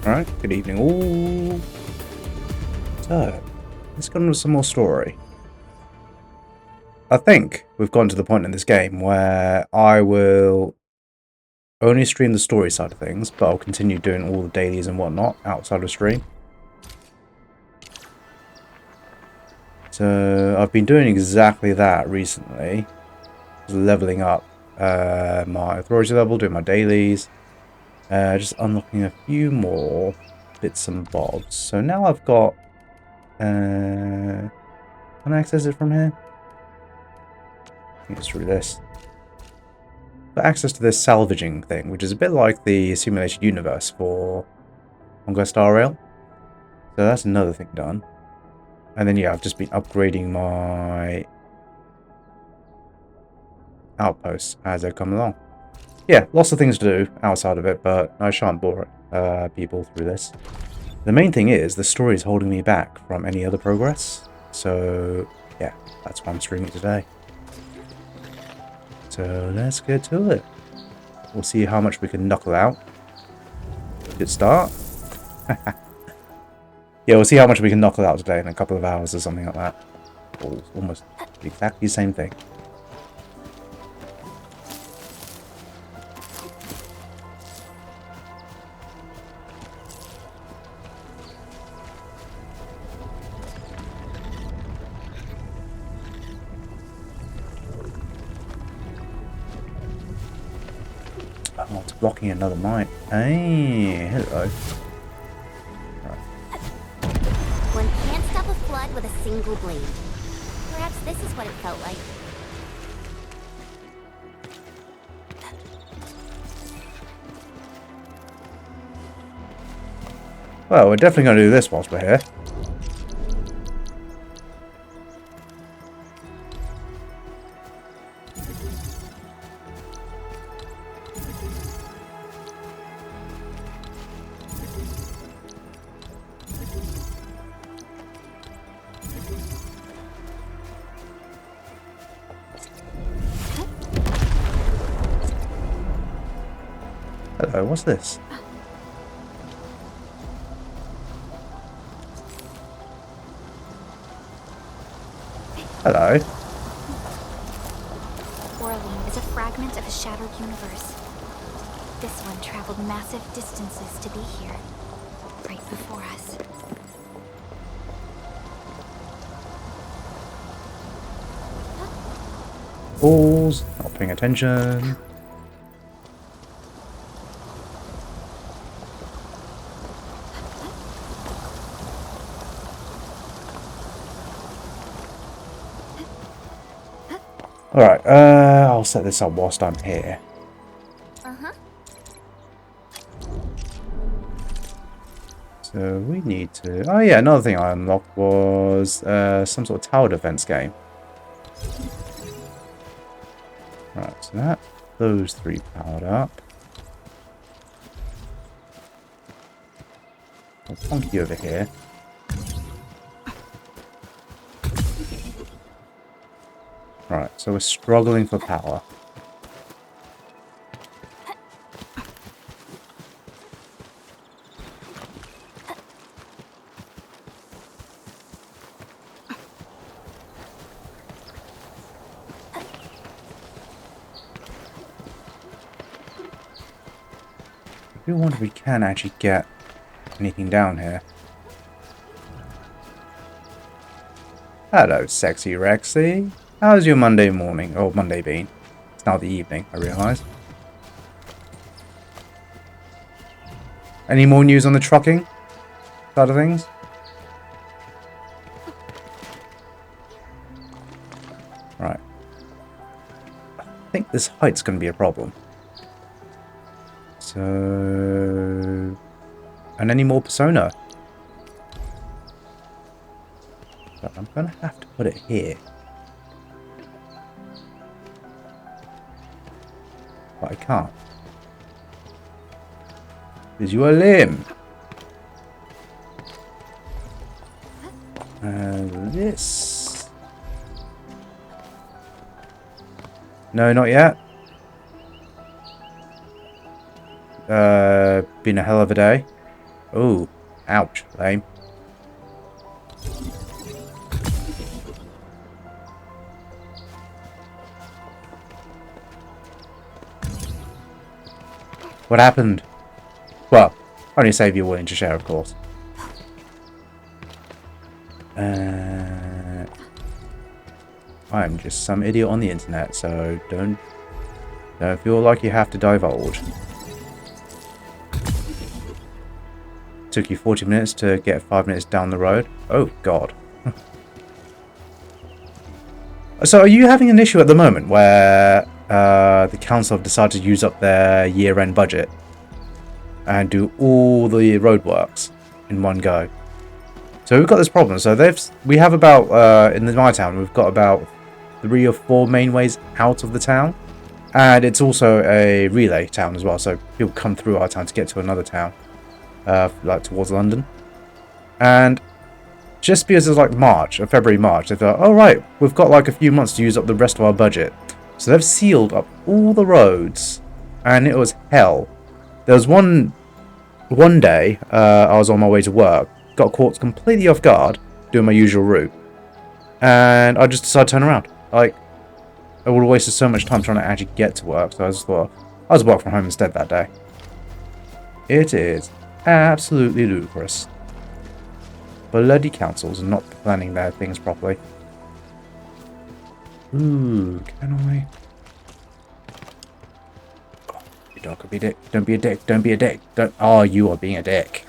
Alright, good evening all. So, let's get on with some more story. I think we've gotten to the point in this game where I will only stream the story side of things, but I'll continue doing all the dailies and whatnot outside of stream. So, I've been doing exactly that recently. Just leveling up my authority level, doing my dailies. Just unlocking a few more bits and bobs. So now I've got... can I access it from here? I think it's through this. Got access to this salvaging thing, which is a bit like the simulated universe for Conquest Rail. So that's another thing done. And then yeah, I've just been upgrading my outposts as they come along. Yeah, lots of things to do outside of it, but I shan't bore people through this. The main thing is, the story is holding me back from any other progress. So yeah, that's why I'm streaming today. So let's get to it. We'll see how much we can knuckle out. Good start. Yeah, we'll see how much we can knuckle out today in a couple of hours or something like that. Almost exactly the same thing. Oh, it's blocking another mine. Hey, hello. One can't stop a flood with a single blade. Perhaps this is what it felt like. Well, we're definitely going to do this whilst we're here. Hello, what's this? Hello. Originium is a fragment of a shattered universe. This one traveled massive distances to be here, right before us. Balls, not paying attention. Alright, I'll set this up whilst I'm here. Uh-huh. So we need to... Oh yeah, another thing I unlocked was some sort of tower defense game. Right, so that, those three powered up. I'll plonk you over here. Right, so we're struggling for power. I do wonder if we can actually get anything down here. Hello, sexy Rexy. How's your Monday morning? Oh, Monday been? It's now the evening, I realise. Any more news on the trucking side of things? Right. I think this height's going to be a problem. So... And any more persona? But I'm going to have to put it here. But I can't. Because you are lame. This. No, not yet. Been a hell of a day. Oh, ouch, lame. What happened? Well, only save you're willing to share, of course. I'm just some idiot on the internet, so don't feel like you have to divulge. Took you 40 minutes to get 5 minutes down the road. Oh, God. So are you having an issue at the moment where the council have decided to use up their year-end budget and do all the roadworks in one go? So we've got this problem. So we have about, in my town, we've got about 3 or 4 main ways out of the town. And it's also a relay town as well. So people come through our town to get to another town, like towards London. And just because it's like February, March, they thought, oh right, we've got like a few months to use up the rest of our budget. So they've sealed up all the roads. And it was hell. There was one day, I was on my way to work. Got caught completely off guard doing my usual route, and I just decided to turn around. Like, I would have wasted so much time trying to actually get to work, so I just thought I was work from home instead that day. It is absolutely ludicrous. Bloody councils are not planning their things properly. Ooh, can I? Oh, you don't be a dick. Don't be a dick. Don't be a dick. Don't. Oh, you are being a dick.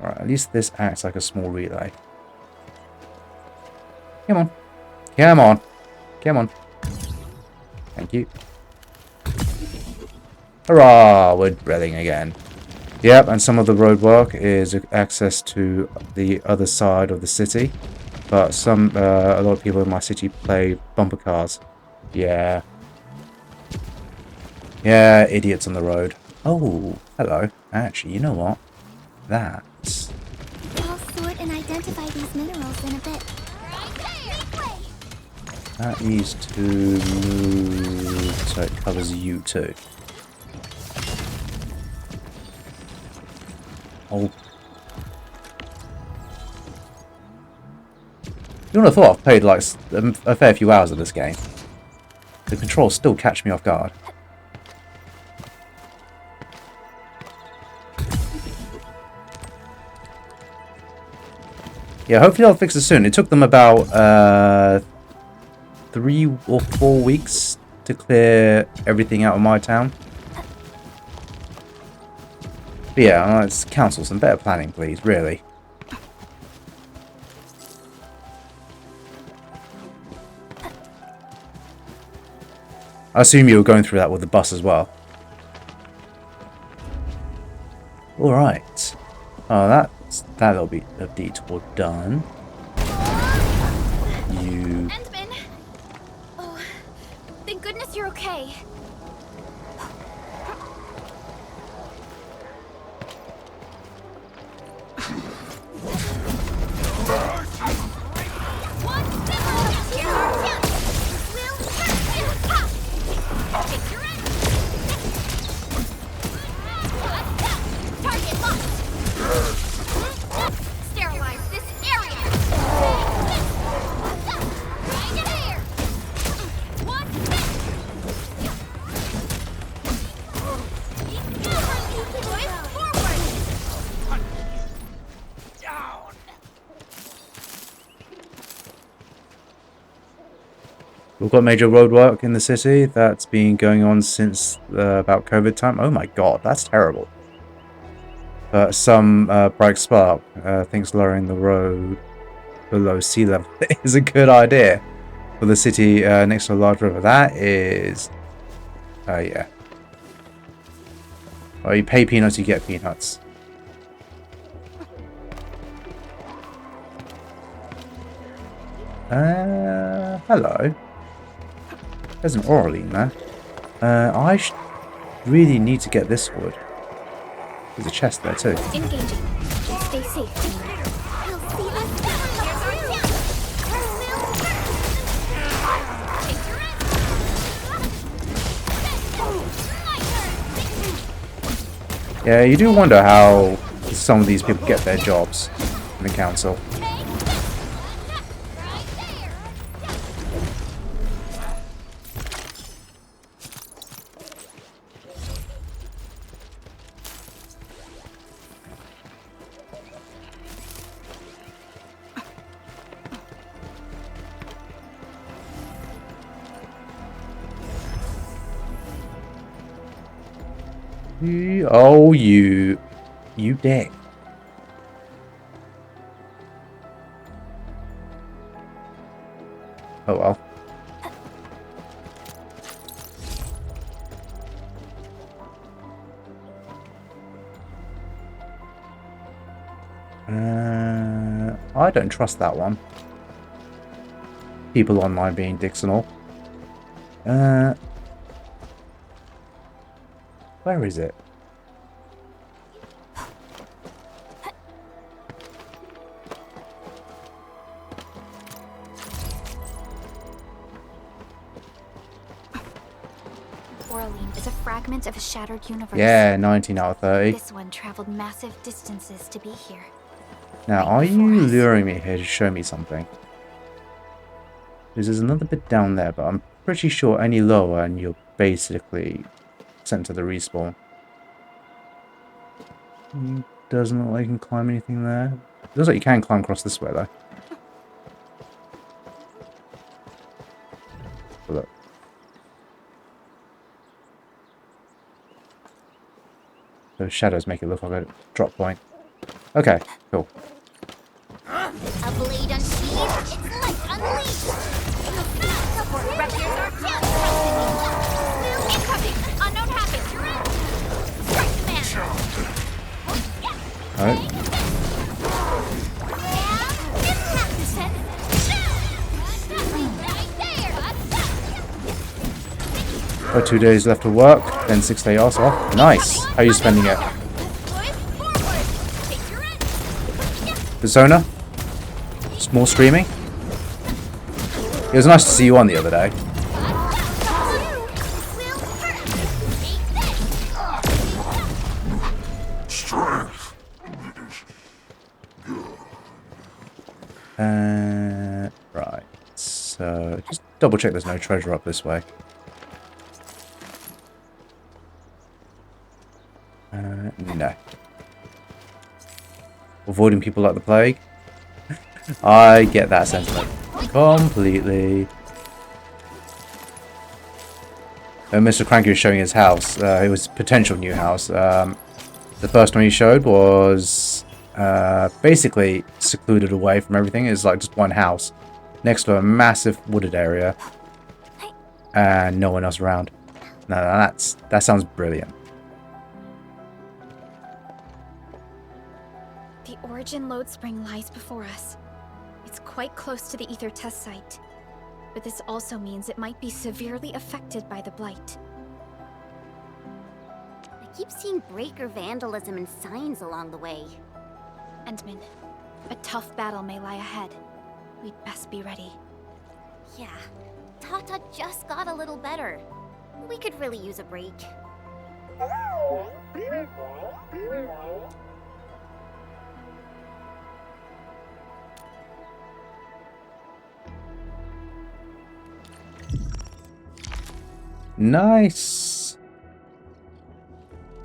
Alright, at least this acts like a small relay. Come on. Come on. Come on. Thank you. Hurrah! We're drilling again. Yep, and some of the roadwork is access to the other side of the city. But a lot of people in my city play bumper cars. Yeah. Yeah, idiots on the road. Oh, hello. Actually, you know what? That's... I'll sort and identify these minerals in a bit. That needs to move so it covers you too. Oh. You would have thought I've played like a fair few hours of this game. The controls still catch me off guard. Yeah, hopefully I'll fix it soon. It took them about 3 or 4 weeks to clear everything out of my town. But yeah, it's council, some better planning, please, really. I assume you were going through that with the bus as well. Alright. Oh, that little bit of detour done. You... Endman! Oh, thank goodness you're okay. We've got major roadwork in the city that's been going on since about COVID time. Oh my god, that's terrible. But some bright spark thinks lowering the road below sea level is a good idea for the city next to a large river. That is... yeah. Well, you pay peanuts, you get peanuts. Hello. There's an Oraline there. I really need to get this wood. There's a chest there too. Engaging. Stay safe. He'll see us. Yeah, you do wonder how some of these people get their jobs in the council. Oh, you dick. Oh well. I don't trust that one. People online being dicks and all. Where is it? Is a fragment of a shattered universe. Yeah, 19 out of 30. This one traveled massive distances to be here. Now, are you luring me here to show me something? Because there's another bit down there, but I'm pretty sure any lower and you're basically sent to the respawn. Doesn't look like you can climb anything there. Looks like you can climb across this way, though. Look. Those shadows make it look like a drop point. Okay, cool. A blade unsheathed, its light unleashed. Support vectors are incoming. Unknown habit, you're in. Strike command. Alright. Got 2 days left to work, then 6 days off. Nice. How are you spending it? Persona? Small streaming? It was nice to see you on the other day. Right. So, just double check there's no treasure up this way. No. Avoiding people like the plague? I get that sentiment. Completely. Mr. Cranky was showing his house. It was potential new house. The first one he showed was basically secluded away from everything. It's like just one house next to a massive wooded area and no one else around. No, that sounds brilliant. The Origin load spring lies before us. It's quite close to the Aether test site. But this also means it might be severely affected by the blight. I keep seeing breaker vandalism and signs along the way. Endman, a tough battle may lie ahead. We'd best be ready. Yeah, Tata just got a little better. We could really use a break. Nice.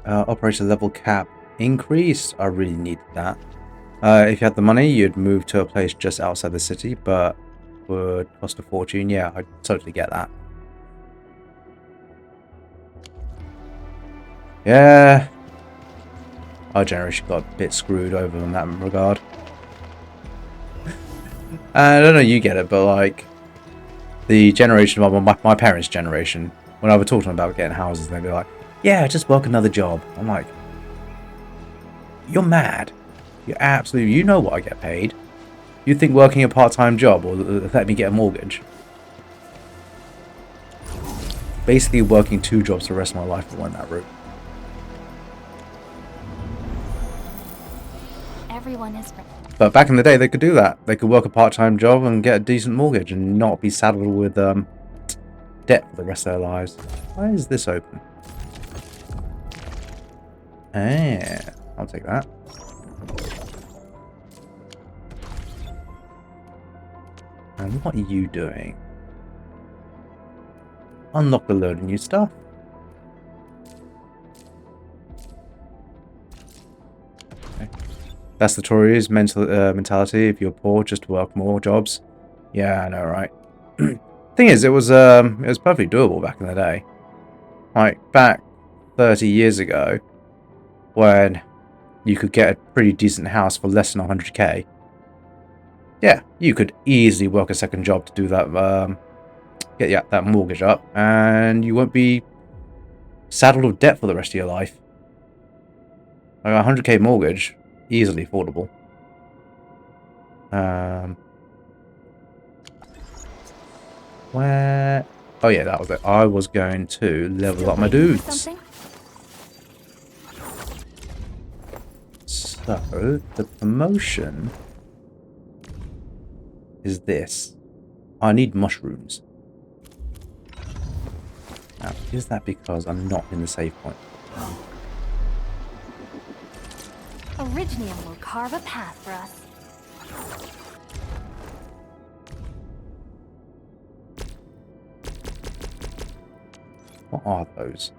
Operator level cap increased. I really needed that. If you had the money, you'd move to a place just outside the city, but would cost a fortune. Yeah, I totally get that. Yeah. Our generation got a bit screwed over in that regard. I don't know, you get it, but like the generation of my parents' generation, when I would talk to them about getting houses, they'd be like, yeah, just work another job. I'm like, you're mad. You're absolutely, you know what I get paid. You think working a part-time job will let me get a mortgage? Basically working 2 jobs for the rest of my life if I went that route. Everyone is ready. But back in the day, they could do that. They could work a part-time job and get a decent mortgage and not be saddled with debt for the rest of their lives. Why is this open? I'll take that. And what are you doing? Unlock a load of new stuff. Okay. That's the Tories' mentality. If you're poor, just work more jobs. Yeah, I know, right? Thing is, it was perfectly doable back in the day. Like back 30 years ago, when you could get a pretty decent house for less than 100k. Yeah, you could easily work a second job to do that, get that mortgage up, and you won't be saddled with debt for the rest of your life. Like a 100k mortgage, easily affordable. Where? Oh yeah, that was it. I was going to level up my dudes. So, the promotion is this. I need mushrooms. Now, is that because I'm not in the save point? Originium will carve a path for us. What are those?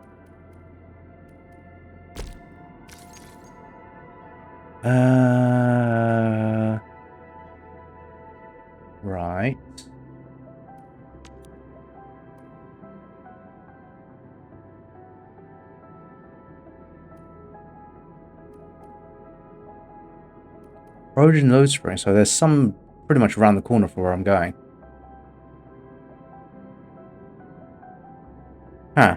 Right. Origin Load Spring, so there's some pretty much around the corner for where I'm going. Huh.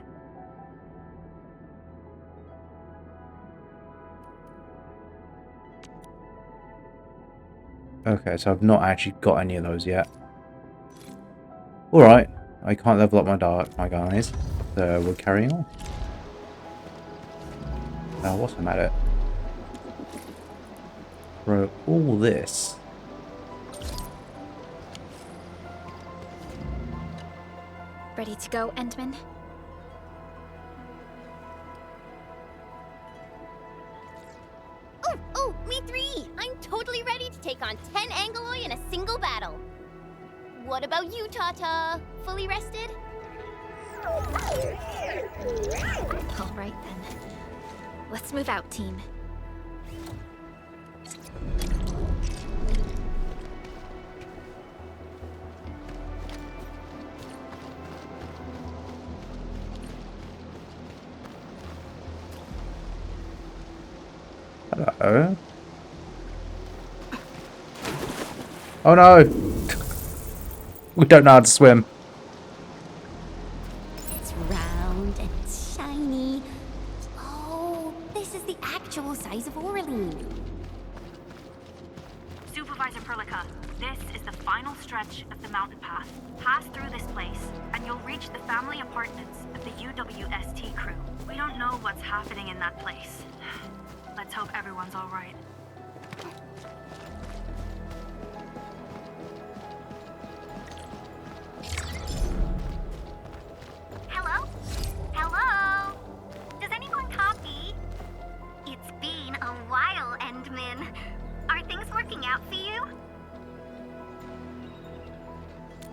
Okay, so I've not actually got any of those yet. Alright, I can't level up my guys, so we're carrying on. What's the matter? Throw all this. Ready to go, Endman? Oh, me three! I'm totally ready to take on 10 Aggeloid in a single battle. What about you, Tata? Fully rested? All right, then. Let's move out, team. Hello. Oh no! We don't know how to swim. It's round and shiny. Oh, this is the actual size of Orlean. Supervisor Perlica, this is the final stretch of the mountain path. Pass through this place, and you'll reach the family apartments of the UWST crew. We don't know what's happening in that place. Let's hope everyone's all right. Hello? Hello? Does anyone copy? It's been a while, Endman. Are things working out for you?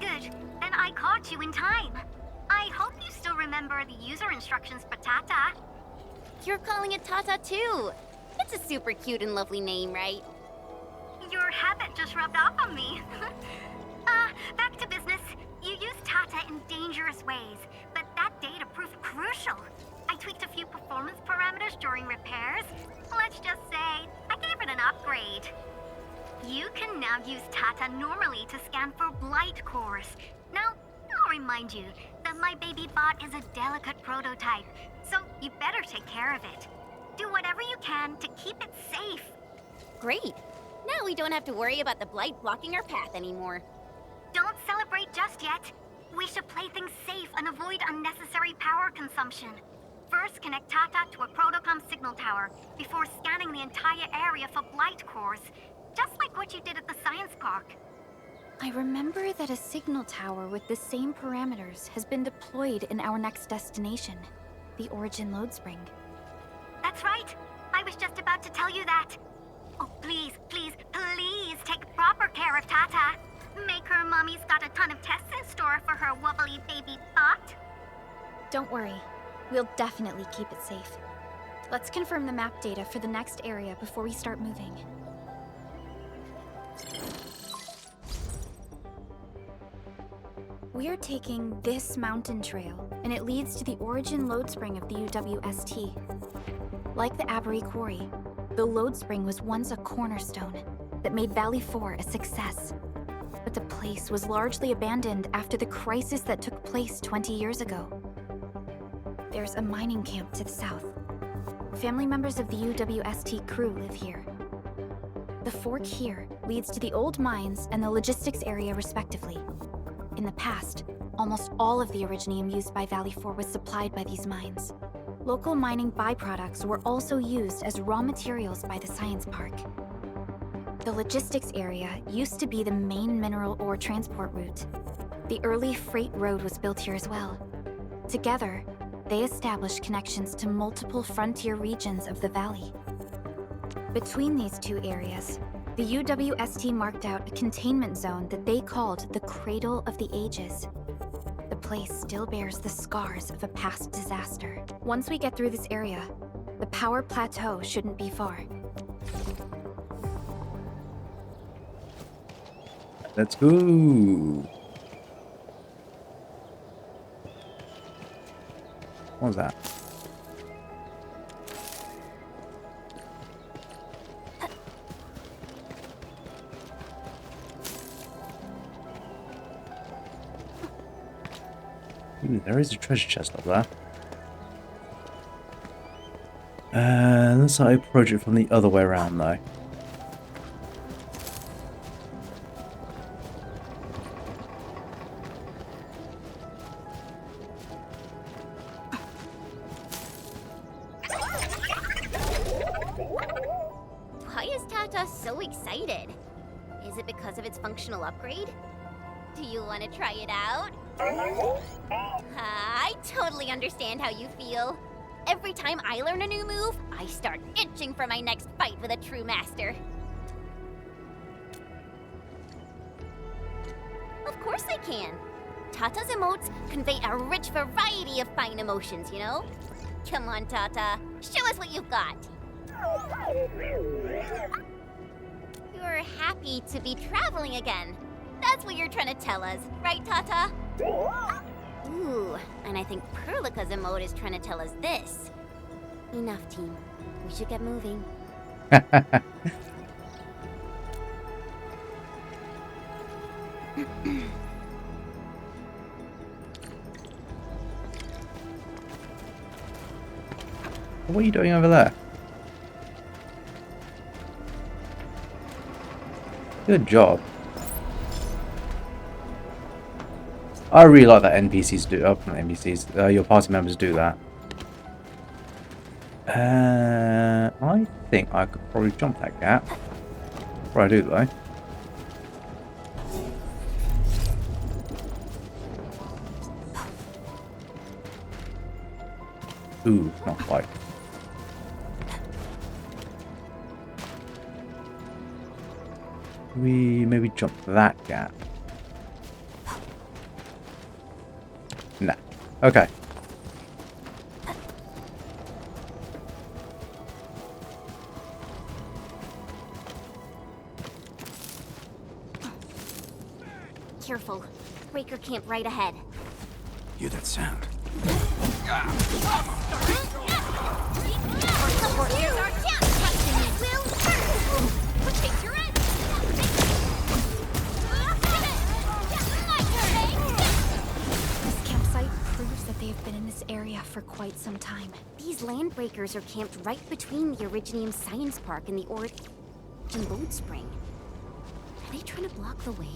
Good. Then I caught you in time. I hope you still remember the user instructions for Tata. You're calling it Tata too. It's a super cute and lovely name, right? Your habit just rubbed off on me. Back to business. You used Tata in dangerous ways, but that data proved crucial. I tweaked a few performance parameters during repairs. Let's just say, I gave it an upgrade. You can now use Tata normally to scan for blight cores. Now, I'll remind you that my baby bot is a delicate prototype, so you better take care of it. Do whatever you can to keep it safe. Great. Now we don't have to worry about the blight blocking our path anymore. Don't celebrate just yet. We should play things safe and avoid unnecessary power consumption. First, connect Tata to a Protocom signal tower before scanning the entire area for blight cores, just like what you did at the science park. I remember that a signal tower with the same parameters has been deployed in our next destination, the Origin Load Spring. That's right. I was just about to tell you that. Oh, please, please, please take proper care of Tata. Make her mommy's got a ton of tests in store for her wobbly baby bot. Don't worry. We'll definitely keep it safe. Let's confirm the map data for the next area before we start moving. We're taking this mountain trail, and it leads to the origin lode spring of the UWST. Like the Abery Quarry, the lode spring was once a cornerstone that made Valley 4 a success. But the place was largely abandoned after the crisis that took place 20 years ago. There's a mining camp to the south. Family members of the UWST crew live here. The fork here leads to the old mines and the logistics area respectively. In the past, almost all of the Originium used by Valley 4 was supplied by these mines. Local mining byproducts were also used as raw materials by the science park. The logistics area used to be the main mineral ore transport route. The early freight road was built here as well. Together, they established connections to multiple frontier regions of the valley. Between these two areas, the UWST marked out a containment zone that they called the Cradle of the Ages. The place still bears the scars of a past disaster. Once we get through this area, the power plateau shouldn't be far. Let's go. What was that? Ooh, there is a treasure chest up there. Looks like I approach it from the other way around though. Why is Tata so excited? Is it because of its functional upgrade? Do you want to try it out? I totally understand how you feel. Every time I learn a new move, I start itching for my next fight with a true master. Of course I can. Tata's emotes convey a rich variety of fine emotions, you know? Come on, Tata. Show us what you've got. You're happy to be traveling again. That's what you're trying to tell us, right, Tata? Ooh, and I think Perlica's emote is trying to tell us this. Enough, team. We should get moving. What are you doing over there? Good job. I really like that NPCs do. Oh, not NPCs. Your party members do that. I think I could probably jump that gap. Before I do though. Ooh, not quite. We maybe jump that gap. Nah. Okay. Careful. Breaker camp right ahead. Hear that sound? This campsite proves that they've been in this area for quite some time. These land breakers are camped right between the Originium Science Park and the Origin Lode Spring. Are they trying to block the way?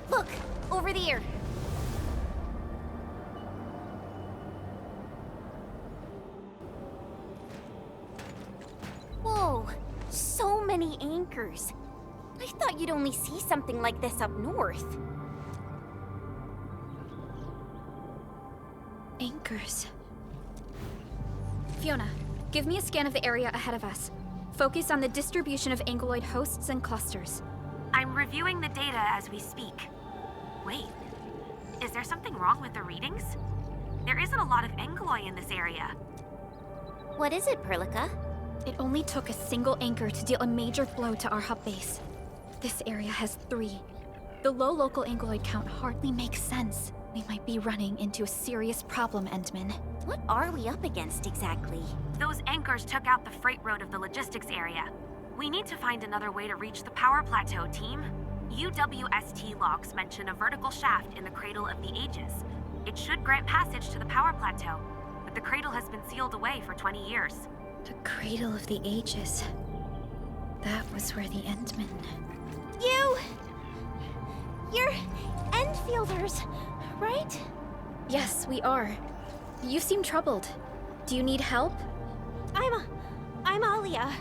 Look! Over there! many anchors. I thought you'd only see something like this up north. Anchors. Fiona, give me a scan of the area ahead of us. Focus on the distribution of Aggeloid hosts and clusters. I'm reviewing the data as we speak. Wait, is there something wrong with the readings? There isn't a lot of Aggeloid in this area. What is it, Perlica? It only took a single anchor to deal a major blow to our hub base. This area has 3. The low local Aggeloid count hardly makes sense. We might be running into a serious problem, Entman. What are we up against exactly? Those anchors took out the freight road of the logistics area. We need to find another way to reach the power plateau, team. UWST logs mention a vertical shaft in the Cradle of the Ages. It should grant passage to the power plateau, but the cradle has been sealed away for 20 years. The Cradle of the Ages. That was where the Entmen... You're Enfielders, right? Yes, we are. You seem troubled. Do you need help? I'm Alia.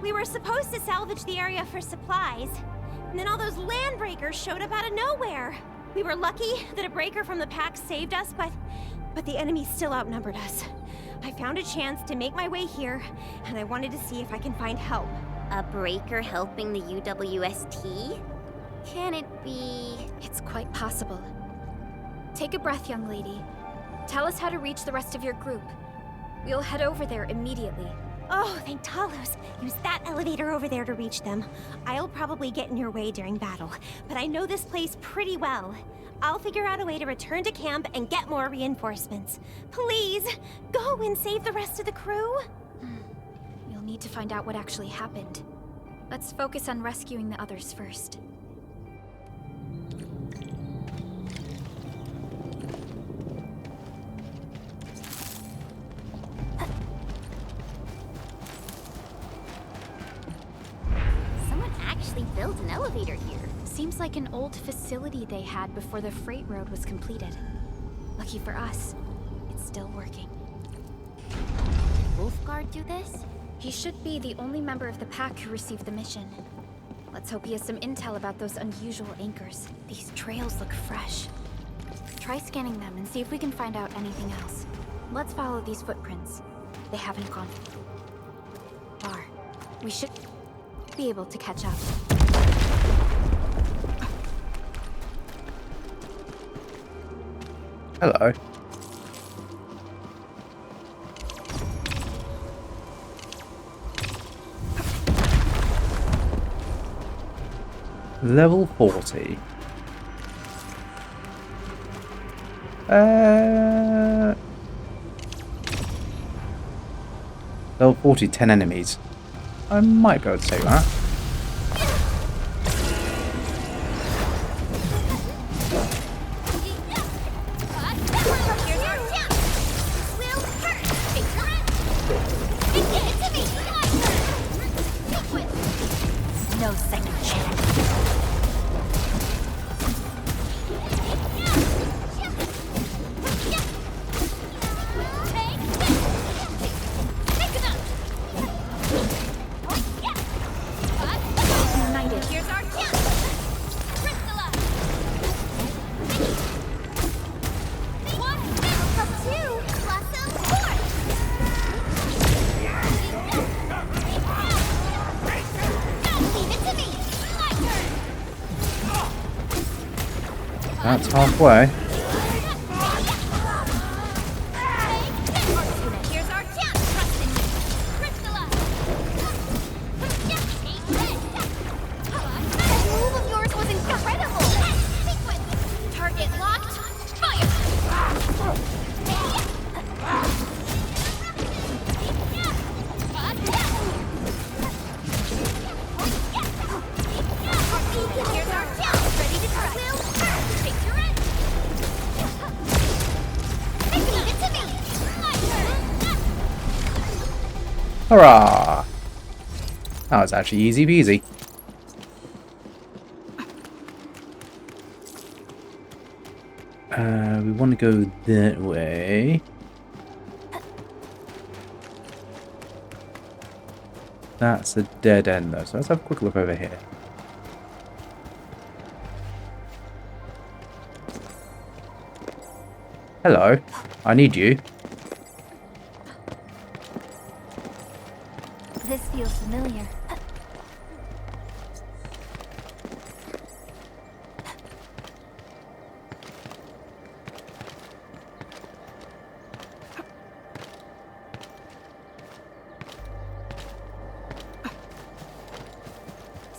We were supposed to salvage the area for supplies, and then all those land breakers showed up out of nowhere. We were lucky that a breaker from the pack saved us, but the enemy still outnumbered us. I found a chance to make my way here, and I wanted to see if I can find help. A breaker helping the UWST? Can it be... It's quite possible. Take a breath, young lady. Tell us how to reach the rest of your group. We'll head over there immediately. Oh, thank Talos. Use that elevator over there to reach them. I'll probably get in your way during battle, but I know this place pretty well. I'll figure out a way to return to camp and get more reinforcements. Please, go and save the rest of the crew. You'll need to find out what actually happened. Let's focus on rescuing the others first. Built an elevator here. Seems like an old facility they had before the freight road was completed. Lucky for us, it's still working. Did Wolfguard do this? He should be the only member of the pack who received the mission. Let's hope he has some intel about those unusual anchors. These trails look fresh. Try scanning them and see if we can find out anything else. Let's follow these footprints. They haven't gone far. We should be able to catch up. Hello. Level 40. Level 40, 10 enemies. I might go to take that. That's halfway. Hurrah! That was actually easy peasy. We want to go that way. That's a dead end though, so let's have a quick look over here. Hello, I need you. This feels familiar.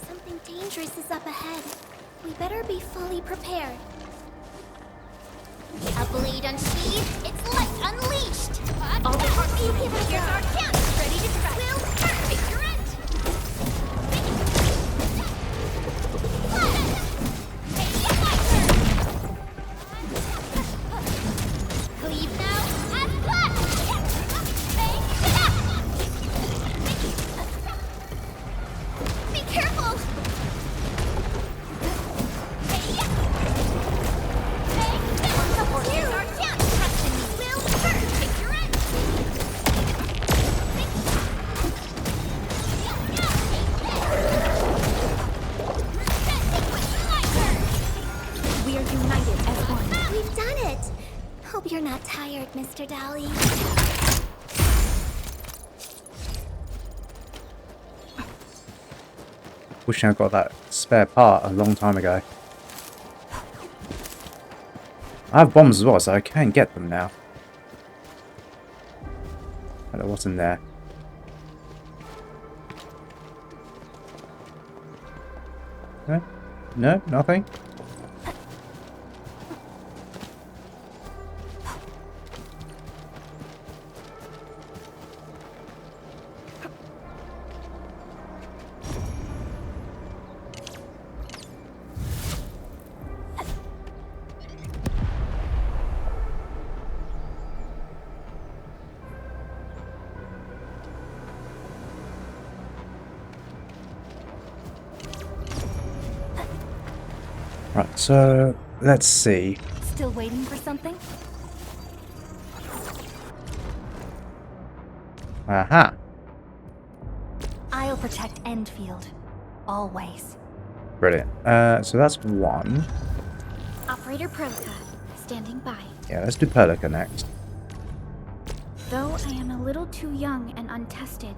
Something dangerous is up ahead. We better be fully prepared. A blade unsheathed, its light unleashed! All the hearts You give tonight. it our chance! Ready to try! Will perfect your end! Cleave now, and flash! Be careful! Here's our chance! Trust in me! Will perfect your end! We are united as one. We've done it! Hope you're not tired, Mr. Dowley. Wish I got that spare part a long time ago. I have bombs as well, so I can get them now. I don't know what's in there. No? No? Nothing? Right, so let's see. Still waiting for something? Aha! I'll protect Enfield. Always. Brilliant. So that's one. Operator Prolica, standing by. Yeah, let's do Perlica next. Though I am a little too young and untested,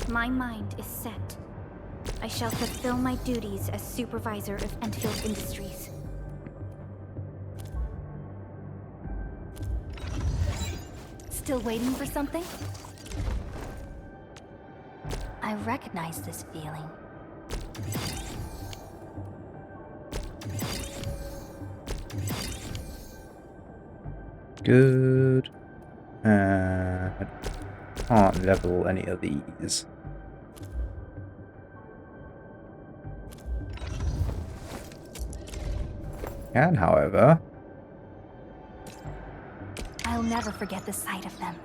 my mind is set. I shall fulfill my duties as supervisor of Enfield Industries. Still waiting for something? I recognize this feeling. Good. I can't level any of these. Can, however. I'll never forget the sight of them.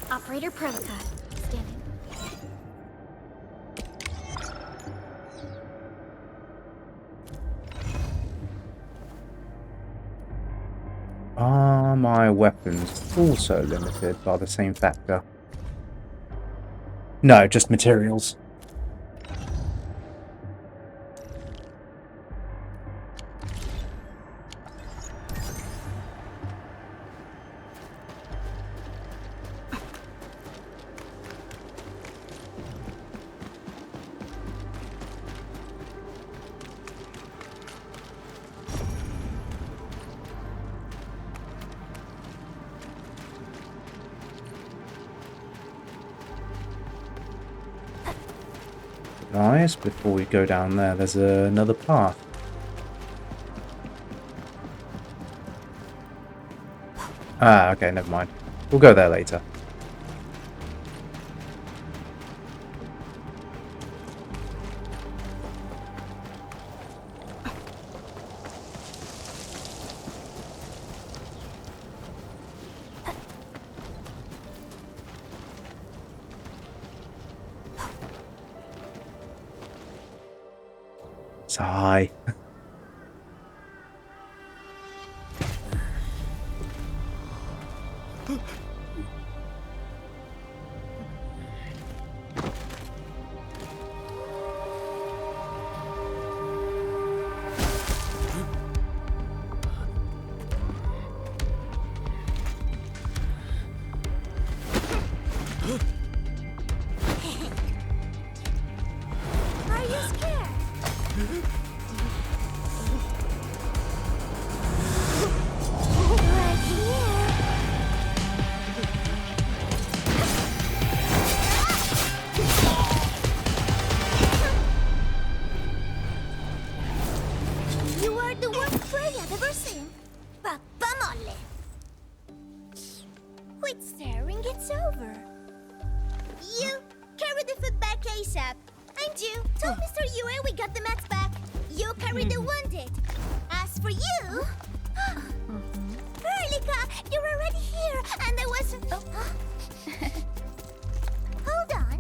Operator Prolica, standing. Are my weapons also limited by the same factor? No, just materials. Nice. Before we go down there, there's another path. Ah, okay, never mind. We'll go there later. Sigh. for you. Perlica, you're already here, and I was... Hold on.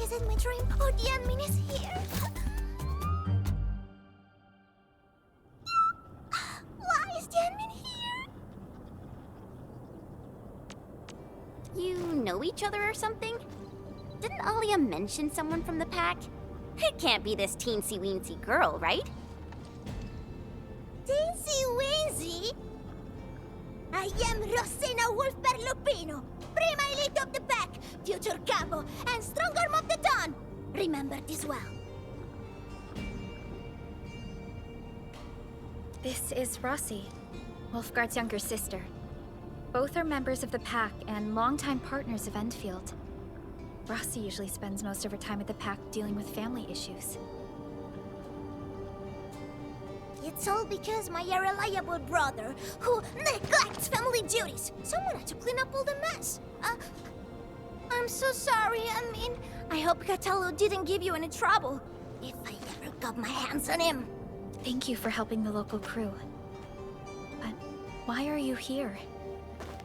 Is it my dream or the admin is here? Why is the admin here? You know each other or something? Didn't Alia mention someone from the pack? It can't be this teensy-weensy girl, right? Teensy-weensy? I am Rossina Wolfberg Luppino, prima elite of the pack, future capo, and strong arm of the dawn. Remember this well. This is Rossi, Wolfgard's younger sister. Both are members of the pack and longtime partners of Enfield. Rossi usually spends most of her time at the pack dealing with family issues. It's all because my irreliable brother, who neglects family duties. Someone had to clean up all the mess. I'm so sorry. I hope Cradle didn't give you any trouble. If I ever got my hands on him. Thank you for helping the local crew. But why are you here?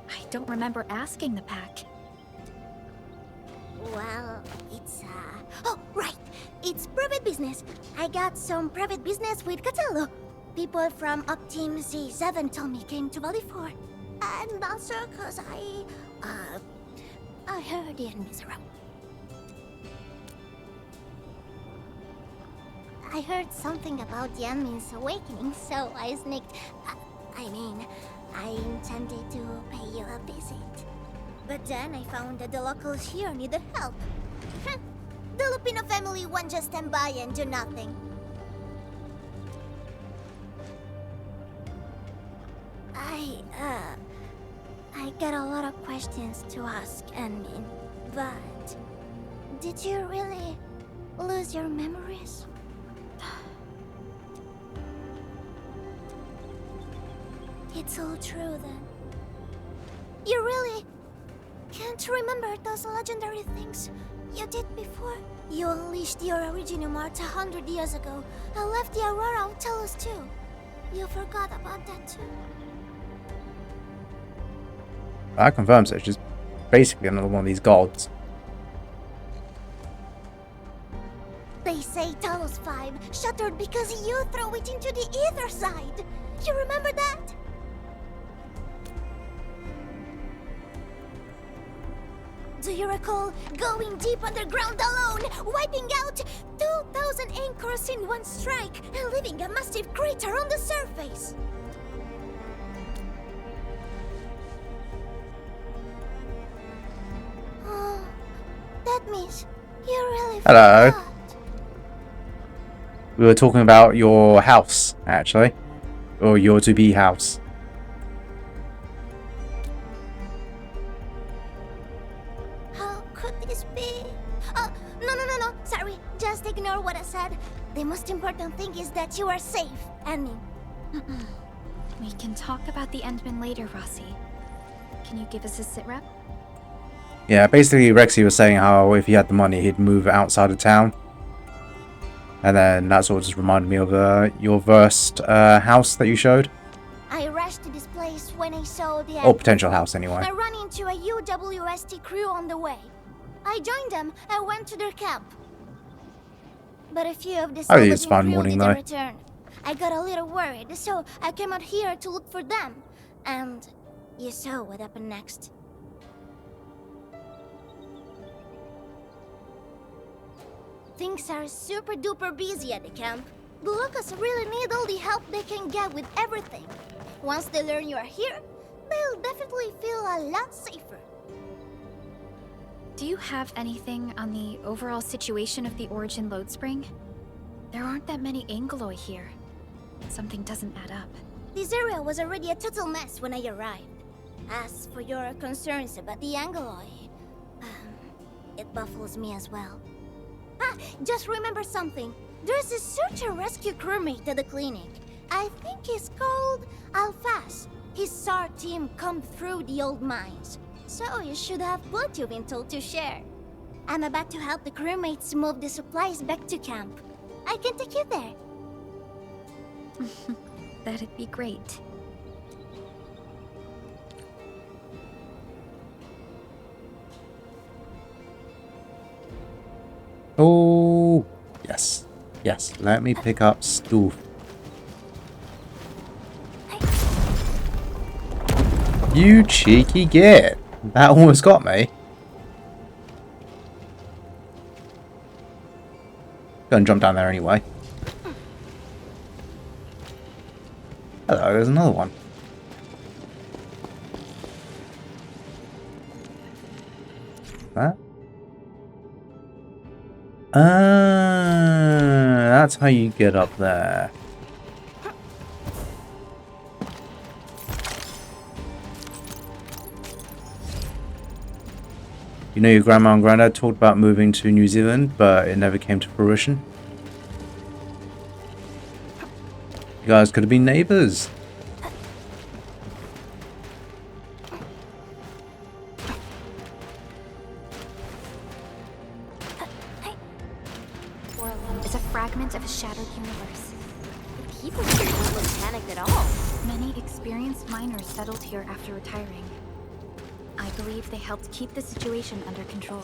I don't remember asking the pack. Well, it's, Oh, right! It's private business. I got some private business with Cradle. People from Up Team Z7 told me came to Valley 4. And also cause I heard the enemies around. I heard something about the enemy's awakening, so I sneaked... I intended to pay you a visit. But then I found that the locals here needed help. The Luppino family won't just stand by and do nothing. I got a lot of questions to ask, Anmin, but... Did you really lose your memories? It's all true, then. You really can't remember those legendary things you did before? You unleashed your Originium art 100 years ago and left the Aurora on Telos too. You forgot about that too. That confirms it. She's basically another one of these gods. They say Talos 5 shattered because you threw it into the Aether side. You remember that? Do you recall going deep underground alone, wiping out 2,000 Ankhors in one strike, and leaving a massive crater on the surface? Oh, that means you really Hello. forgot. We were talking about your house, actually. Or your to-be house. How could this be? Oh, no. Sorry, just ignore what I said. The most important thing is that you are safe, Annie. We can talk about the Endman later, Rossi. Can you give us a sit rep? Yeah, basically Rexy was saying how if he had the money, he'd move outside of town. And then that sort of just reminded me of your first house that you showed. I rushed to this place when I saw the... Or potential house, anyway. I ran into a UWST crew on the way. I joined them and went to their camp. But a few of the I think it's salvaging fine crew morning, didn't though. return. I got a little worried, so I came out here to look for them. And you saw what happened next. Things are super duper busy at the camp. The locals really need all the help they can get with everything. Once they learn you are here, they'll definitely feel a lot safer. Do you have anything on the overall situation of the Origin load spring? There aren't that many Aggeloid here. Something doesn't add up. This area was already a total mess when I arrived. As for your concerns about the Aggeloid, it baffles me as well. Just remember something. There's a search and rescue crewmate at the clinic. I think he's called Alfass. His SAR team combed through the old mines. So you should have plenty of intel to share. I'm about to help the crewmates move the supplies back to camp. I can take you there. That'd be great. Oh, yes. Yes, let me pick up stuff. You cheeky git. That almost got me. Go and jump down there anyway. Hello, there's another one. That? Ah, that's how you get up there. You know your grandma and granddad talked about moving to New Zealand, but it never came to fruition. You guys could have been neighbors. Is a fragment of a shattered universe. The people here don't look panicked at all. Many experienced miners settled here after retiring. I believe they helped keep the situation under control.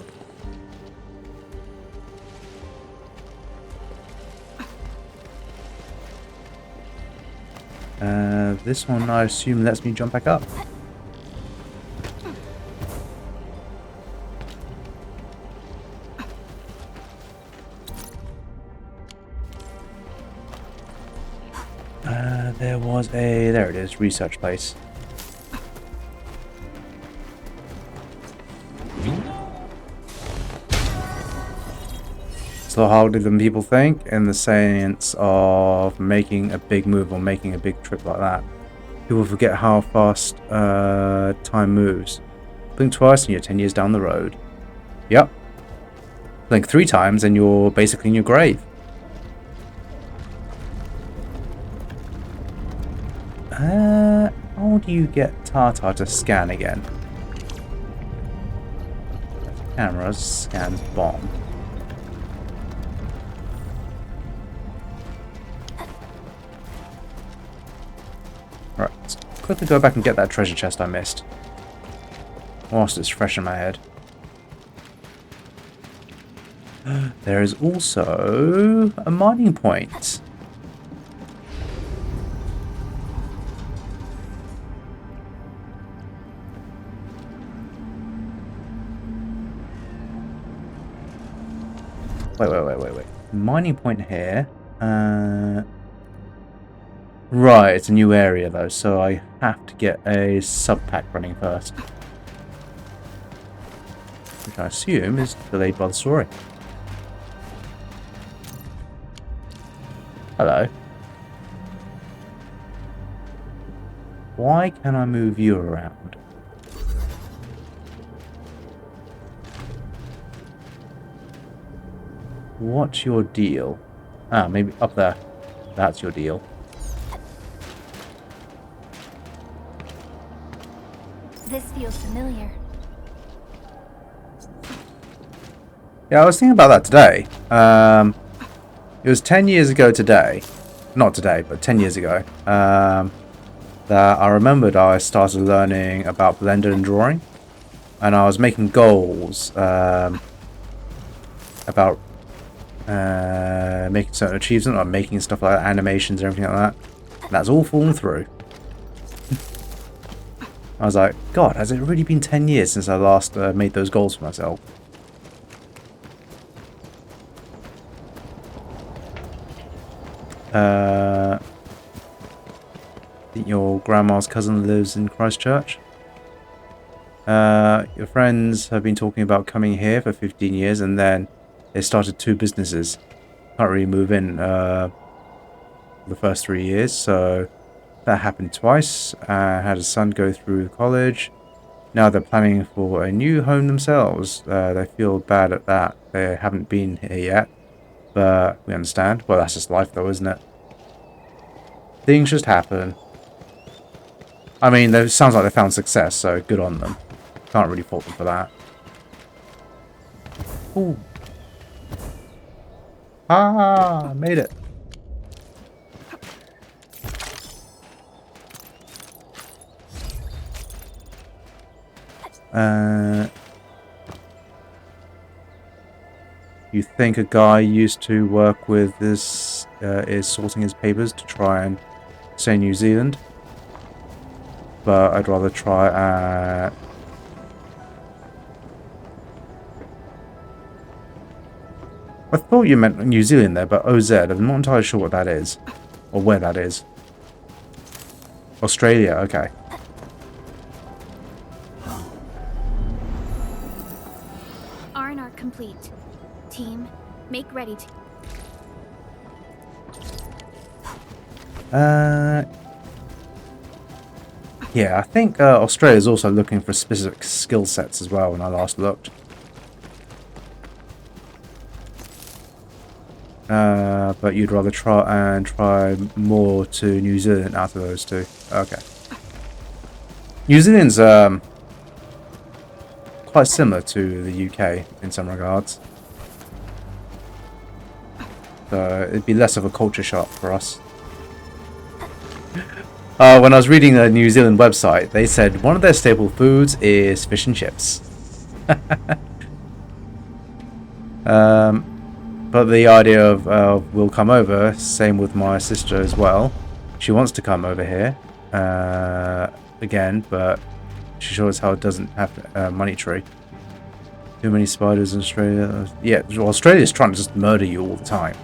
This one I assume lets me jump back up. There was a... There it is, research place. It's a lot harder than people think in the sense of making a big move or making a big trip like that. People forget how fast time moves. Blink twice and you're 10 years down the road. Yep. Blink 3 times and you're basically in your grave. How do you get Tata to scan again? Camera scans bomb. Right, let's quickly go back and get that treasure chest I missed. Whilst it's fresh in my head. There is also a mining point. Wait. Mining point here. Right, it's a new area though, so I have to get a sub-pack running first. Which I assume is delayed by the story. Hello. Why can I move you around? What's your deal? Ah, maybe up there. That's your deal. This feels familiar. Yeah, I was thinking about that today. It was 10 years ago today. Not today, but 10 years ago. That I remembered I started learning about Blender and drawing. And I was making goals about making certain achievements, like making stuff like that, animations and everything like that. And that's all fallen through. I was like, God, has it really been 10 years since I last made those goals for myself? I think your grandma's cousin lives in Christchurch. Your friends have been talking about coming here for 15 years and then they started 2 businesses. Can't really move in the first 3 years, so that happened twice. Had a son go through college. Now they're planning for a new home themselves. They feel bad at that. They haven't been here yet, but we understand. Well, that's just life though, isn't it? Things just happen. I mean, it sounds like they found success, so good on them. Can't really fault them for that. Ooh. Ah, made it. You think a guy used to work with this is sorting his papers to try and stay in New Zealand, but I'd rather try I thought you meant New Zealand there, but OZ, I'm not entirely sure what that is, or where that is. Australia, okay. R&R complete. Team, make ready to... Yeah, I think Australia's also looking for specific skill sets as well when I last looked. But you'd rather try more to New Zealand out of those two. Okay. New Zealand's quite similar to the UK in some regards. So it'd be less of a culture shock for us. When I was reading the New Zealand website, they said one of their staple foods is fish and chips. But the idea of we'll come over, same with my sister as well. She wants to come over here again, but she sure as hell doesn't have a money tree. Too many spiders in Australia. Yeah, well, Australia's trying to just murder you all the time.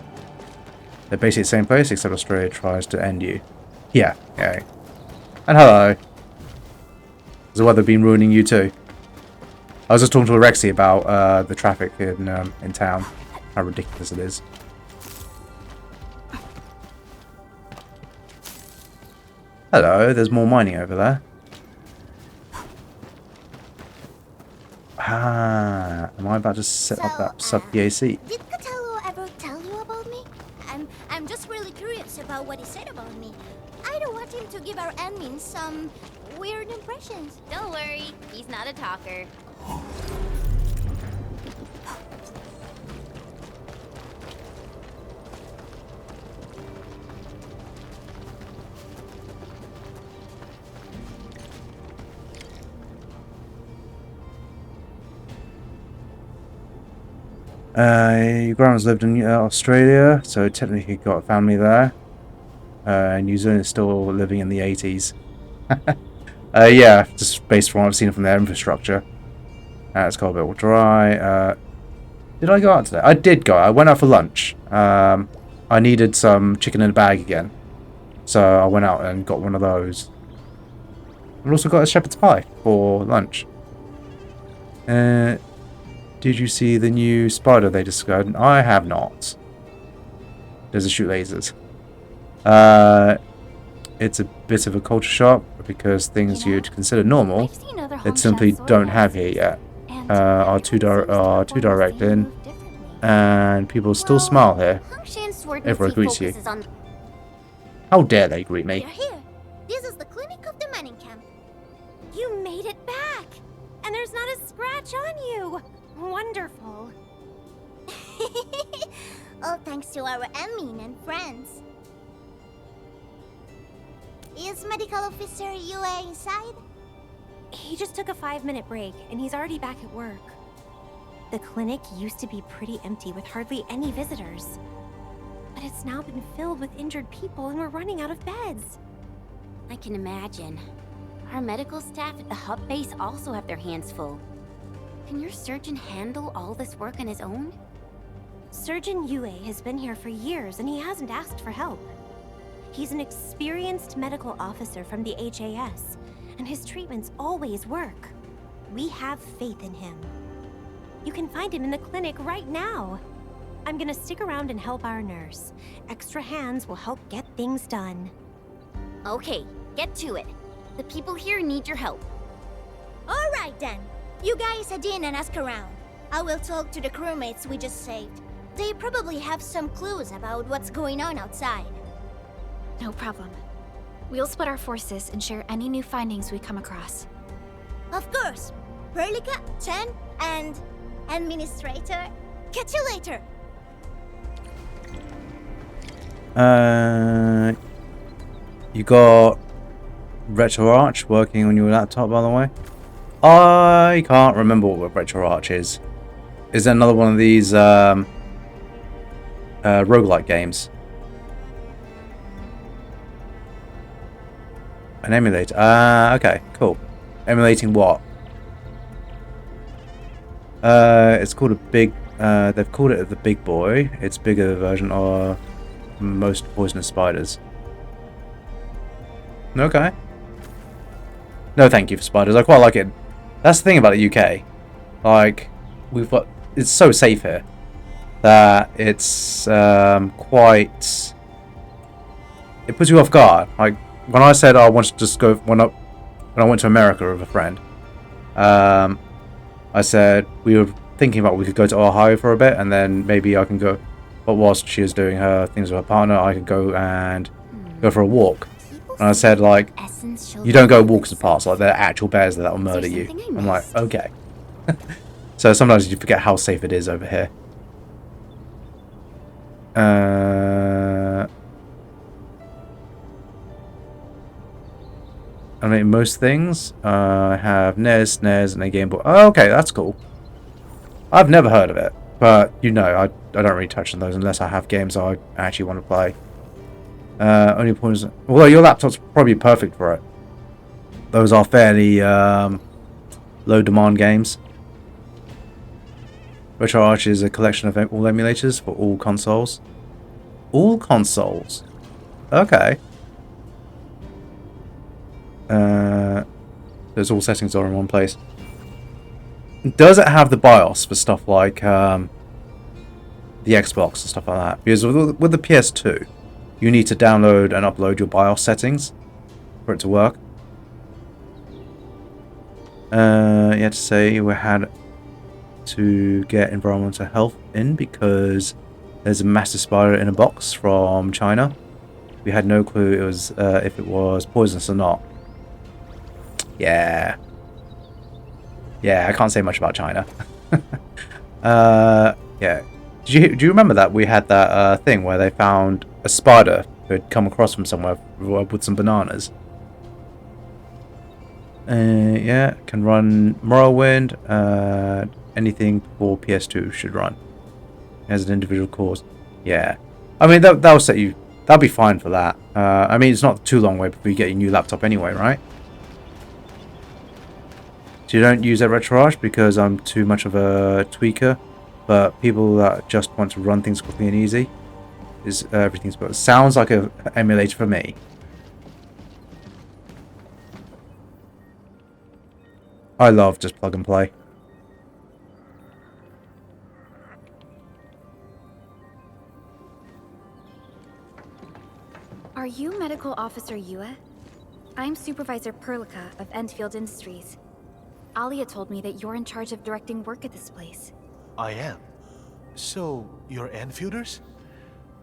They're basically the same place, except Australia tries to end you. Yeah, okay. And hello. Has the weather been ruining you too? I was just talking to Alexi about the traffic in town. How ridiculous it is. Hello, there's more mining over there. Ah, am I about to set up that sub-PAC? Did Catello ever tell you about me? I'm just really curious about what he said about me. I don't want him to give our admin some weird impressions. Don't worry, he's not a talker. Your grandma's lived in Australia, so technically got a family there. New Zealand is still living in the 80s. Yeah, just based on what I've seen from their infrastructure. It's got a bit dry. Did I go out today? I did go. I went out for lunch. I needed some chicken in a bag again, so I went out and got one of those. I've also got a shepherd's pie for lunch. Did you see the new spider they discovered? I have not. Does it shoot lasers? It's a bit of a culture shock because things you'd consider normal that simply don't have here yet are too direct in, and people still smile here. Everyone greets you. How dare they greet me? You're here. This is the clinic of the mining camp. You made it back! And there's not a scratch on you! Wonderful. All thanks to our admin and friends. Is Medical Officer UA inside? He just took a 5-minute break, and he's already back at work. The clinic used to be pretty empty with hardly any visitors. But it's now been filled with injured people, and we're running out of beds. I can imagine. Our medical staff at the hub base also have their hands full. Can your surgeon handle all this work on his own? Surgeon UA has been here for years, and he hasn't asked for help. He's an experienced medical officer from the HAS, and his treatments always work. We have faith in him. You can find him in the clinic right now. I'm gonna stick around and help our nurse. Extra hands will help get things done. Okay, get to it. The people here need your help. All right then. You guys head in and ask around. I will talk to the crewmates we just saved. They probably have some clues about what's going on outside. No problem. We'll split our forces and share any new findings we come across. Of course. Perlica, Chen, and Administrator. Catch you later. You got RetroArch working on your laptop, by the way. I can't remember what RetroArch is. Is it another one of these roguelike games? An emulator. Okay, cool. Emulating what? It's called a big. They've called it the Big Boy. It's bigger version of most poisonous spiders. Okay. No, thank you for spiders. I quite like it. That's the thing about the UK. Like, we've got. It's so safe here that it's quite. It puts you off guard. Like when I said I wanted to just go when I went to America with a friend. I said we were thinking about we could go to Ohio for a bit, and then maybe I can go. But whilst she was doing her things with her partner, I could go and go for a walk. And I said, like, you don't go walks in the park, like they're actual bears that will murder you. I'm like, okay. So sometimes you forget how safe it is over here. I mean, most things. I have NES, and a Game Boy. Oh, okay, that's cool. I've never heard of it, but you know, I don't really touch on those unless I have games I actually want to play. Only points. Although your laptop's probably perfect for it. Those are fairly low demand games. RetroArch is a collection of all emulators for all consoles. All consoles. Okay. Those all settings are in one place. Does it have the BIOS for stuff like the Xbox and stuff like that? Because with the PS2, you need to download and upload your BIOS settings for it to work. You had to say we had to get environmental health in because there's a massive spider in a box from China. We had no clue it was if it was poisonous or not. Yeah, I can't say much about China. Yeah. Do you remember that we had that thing where they found a spider who had come across from somewhere with some bananas? Yeah, can run Morrowind. Anything for PS2 should run as an individual course. Yeah, I mean that'll set you. That'll be fine for that. I mean it's not too long way before you get your new laptop anyway, right? So you don't use that RetroArch because I'm too much of a tweaker. But people that just want to run things quickly and easy, is everything's but sounds like an emulator for me. I love just plug and play. Are you Medical Officer Yue? I'm Supervisor Perlica of Enfield Industries. Alia told me that you're in charge of directing work at this place. I am. So, you're Enfielders?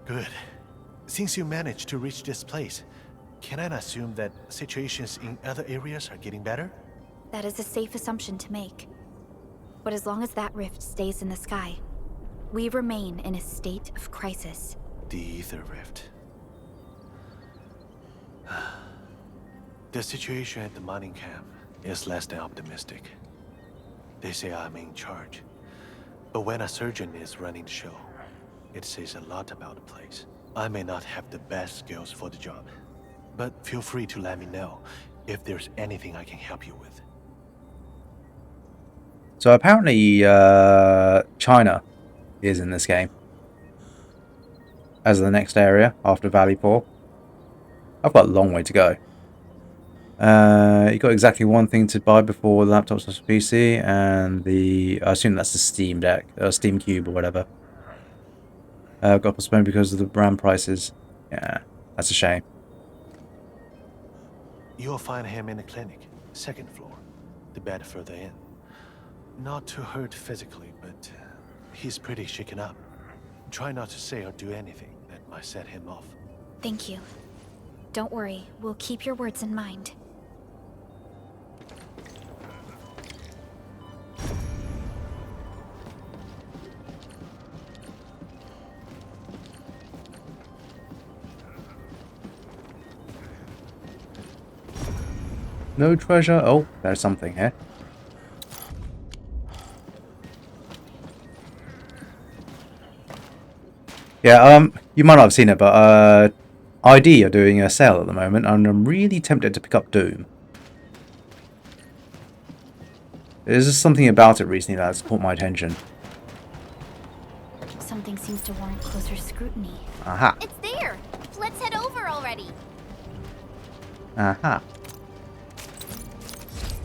Good. Since you managed to reach this place, can I assume that situations in other areas are getting better? That is a safe assumption to make. But as long as that rift stays in the sky, we remain in a state of crisis. The Aether rift. The situation at the mining camp is less than optimistic. They say I'm in charge. But when a surgeon is running the show, it says a lot about the place. I may not have the best skills for the job, but feel free to let me know if there's anything I can help you with. So apparently China is in this game as the next area after Valley 4. I've got a long way to go. You got exactly one thing to buy before the laptop's off the PC, and I assume that's the Steam Deck, Steam Cube or whatever. Got postponed because of the brand prices. Yeah, that's a shame. You'll find him in the clinic, second floor, the bed further in. Not too hurt physically, but he's pretty shaken up. Try not to say or do anything that might set him off. Thank you. Don't worry, we'll keep your words in mind. No treasure. Oh, there's something here. Yeah, you might not have seen it, but ID are doing a sale at the moment, and I'm really tempted to pick up Doom. There's just something about it recently that's caught my attention. Something seems to warrant closer scrutiny. Aha. It's there! Let's head over already! Aha.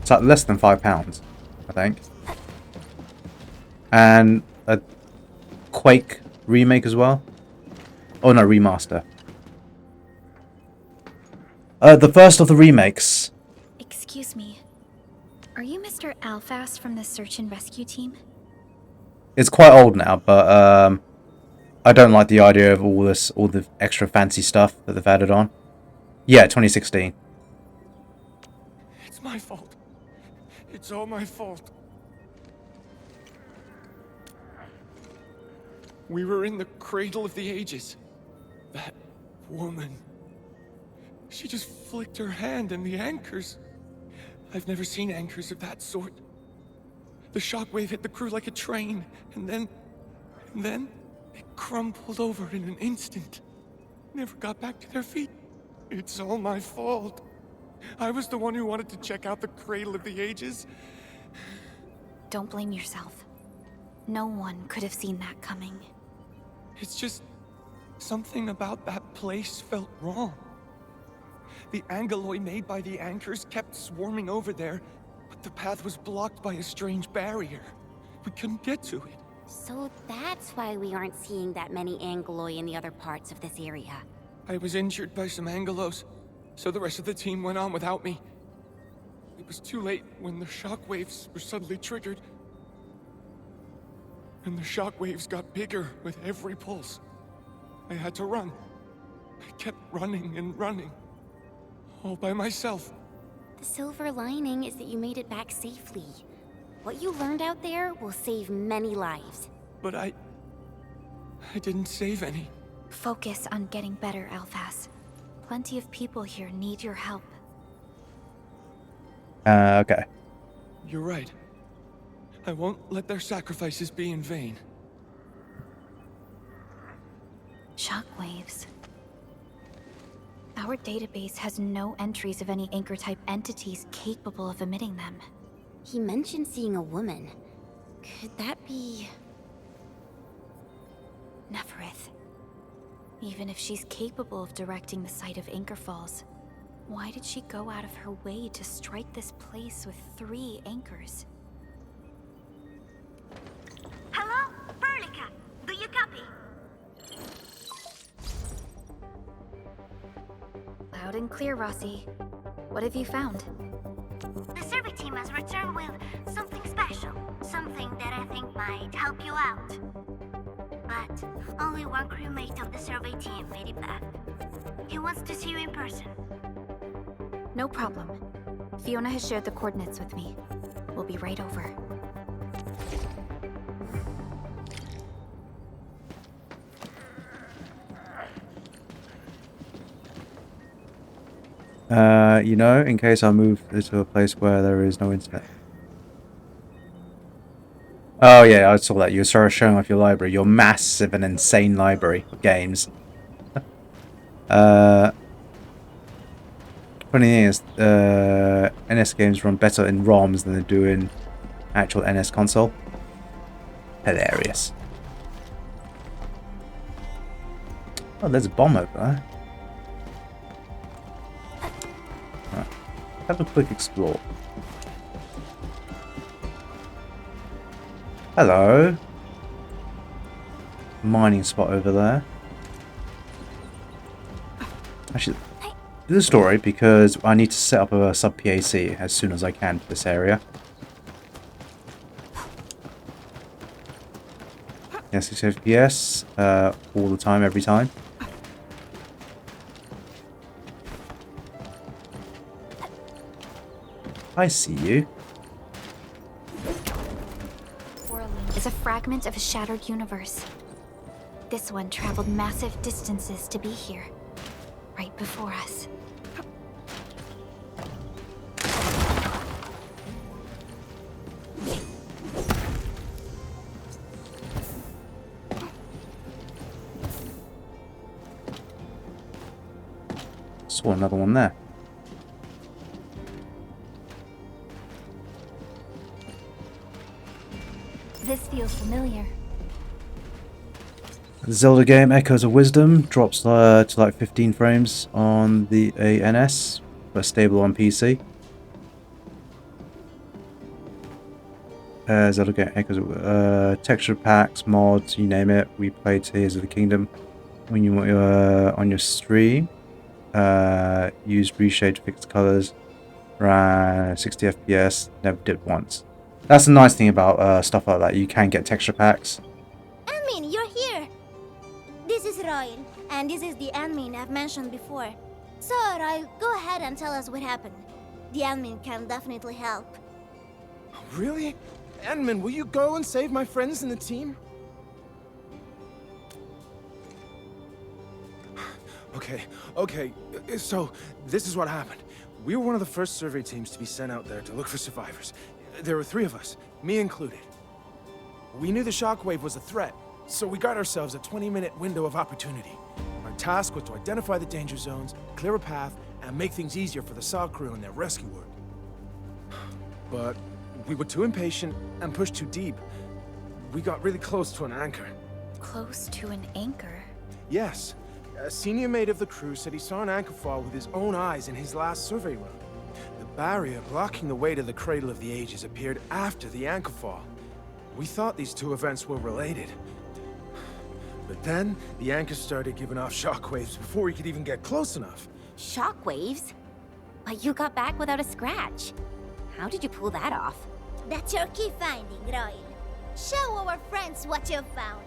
It's like less than £5, I think. And a Quake remake as well. Oh no, remaster. The first of the remakes. Excuse me. Are you Mr. Alfass from the search and rescue team? It's quite old now, but I don't like the idea of all the extra fancy stuff that they've added on. Yeah, 2016. It's my fault. It's all my fault. We were in the Cradle of the Ages. That woman. She just flicked her hand and the anchors. I've never seen anchors of that sort. The shockwave hit the crew like a train, and then it crumpled over in an instant. Never got back to their feet. It's all my fault. I was the one who wanted to check out the Cradle of the Ages. Don't blame yourself. No one could have seen that coming. It's just something about that place felt wrong. The Aggeloid made by the anchors kept swarming over there, but the path was blocked by a strange barrier. We couldn't get to it. So that's why we aren't seeing that many Aggeloid in the other parts of this area. I was injured by some Anglos, so the rest of the team went on without me. It was too late when the shockwaves were suddenly triggered. And the shockwaves got bigger with every pulse. I had to run. I kept running and running. All by myself. The silver lining is that you made it back safely. What you learned out there will save many lives. But I didn't save any. Focus on getting better, Alfass. Plenty of people here need your help. Okay. You're right. I won't let their sacrifices be in vain. Shockwaves. Our database has no entries of any Anchor-type entities capable of emitting them. He mentioned seeing a woman. Could that be... Neferith. Even if she's capable of directing the site of Anchor Falls, why did she go out of her way to strike this place with 3 anchors? Hello? Perlica, do you copy? Loud and clear, Rossi. What have you found? The survey team has returned with something special. Something that I think might help you out. But only one crewmate of the survey team made it back. He wants to see you in person. No problem. Fiona has shared the coordinates with me. We'll be right over. You know, in case I move to a place where there is no internet. Oh yeah, I saw that. You were showing off your library. Your massive and insane library of games. Funny thing is, NS games run better in ROMs than they do in actual NS console. Hilarious. Oh, there's a bomb over there. Right. Have a quick explore. Hello. Mining spot over there. Actually, do the story because I need to set up a sub PAC as soon as I can for this area. Yes, 60 FPS all the time, every time. I see you. Is a fragment of a shattered universe. This one traveled massive distances to be here, right before us. Saw another one there. This feels familiar. The Zelda game Echoes of Wisdom drops to like 15 frames on the NS, but stable on PC. Zelda game Echoes of texture packs, mods, you name it. We played Tears of the Kingdom when you on your stream. Used reshade to fix colors. Ran 60 FPS. Never dipped once. That's the nice thing about stuff like that. You can get texture packs. Admin, you're here! This is Royal, and this is the admin I've mentioned before. So, Royal, go ahead and tell us what happened. The admin can definitely help. Really? Admin, will you go and save my friends in the team? Okay. So, this is what happened. We were one of the first survey teams to be sent out there to look for survivors. There were 3 of us, me included. We knew the shockwave was a threat, so we got ourselves a 20-minute window of opportunity. Our task was to identify the danger zones, clear a path, and make things easier for the SAW crew and their rescue work. But we were too impatient and pushed too deep. We got really close to an anchor. Close to an anchor? Yes. A senior mate of the crew said he saw an anchor fall with his own eyes in his last survey run. The barrier blocking the way to the Cradle of the Ages appeared after the anchor fall. We thought these 2 events were related. But then, the anchor started giving off shockwaves before we could even get close enough. Shockwaves? But you got back without a scratch. How did you pull that off? That's your key finding, Royal. Show our friends what you've found.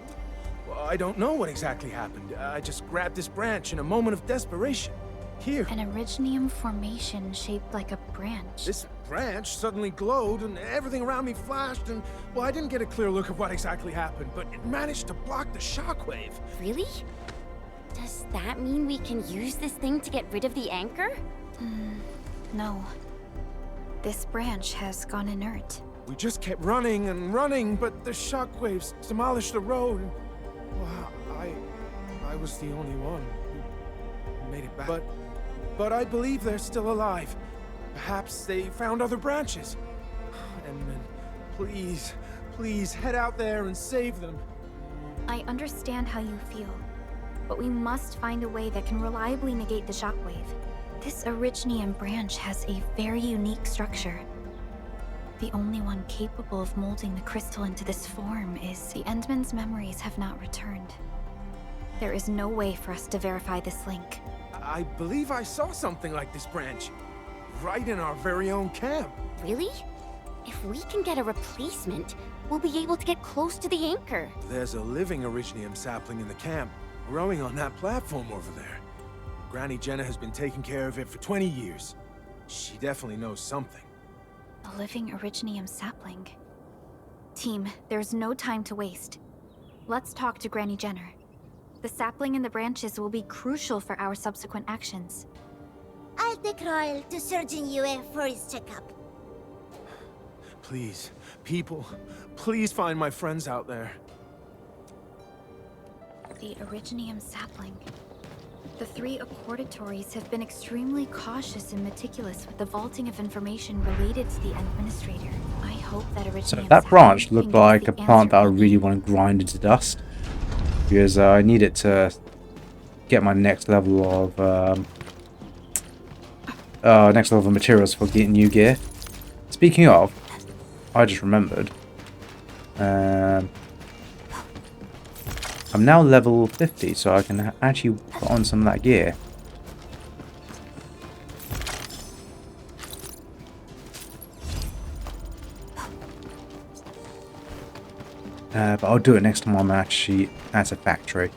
Well, I don't know what exactly happened. I just grabbed this branch in a moment of desperation. Here. An Originium formation shaped like a branch. This branch suddenly glowed and everything around me flashed and, well, I didn't get a clear look at what exactly happened, but it managed to block the shockwave. Really? Does that mean we can use this thing to get rid of the anchor? No. This branch has gone inert. We just kept running and running, but the shockwaves demolished the road. Well, I was the only one who made it back. But I believe they're still alive. Perhaps they found other branches. Edmund, please head out there and save them. I understand how you feel, but we must find a way that can reliably negate the shockwave. This Originium branch has a very unique structure. The only one capable of molding the crystal into this form is the Endman's memories have not returned. There is no way for us to verify this link. I believe I saw something like this branch. Right in our very own camp. Really? If we can get a replacement, we'll be able to get close to the anchor. There's a living Originium sapling in the camp, growing on that platform over there. Granny Jenna has been taking care of it for 20 years. She definitely knows something. A living Originium sapling. Team, there's no time to waste. Let's talk to Granny Jenner. The sapling and the branches will be crucial for our subsequent actions. I'll take Royal to Surgeon UA for his checkup. Please, people, please find my friends out there. The Originium sapling. The 3 accordatories have been extremely cautious and meticulous with the vaulting of information related to the Administrator. I hope that Originium So that branch sapling looked can like give a us the plant that I answer we really need. want to grind into dust. Because I need it to get my next level of materials for getting new gear. Speaking of, I just remembered. I'm now level 50, so I can actually put on some of that gear. But I'll do it next time I'm actually at a factory.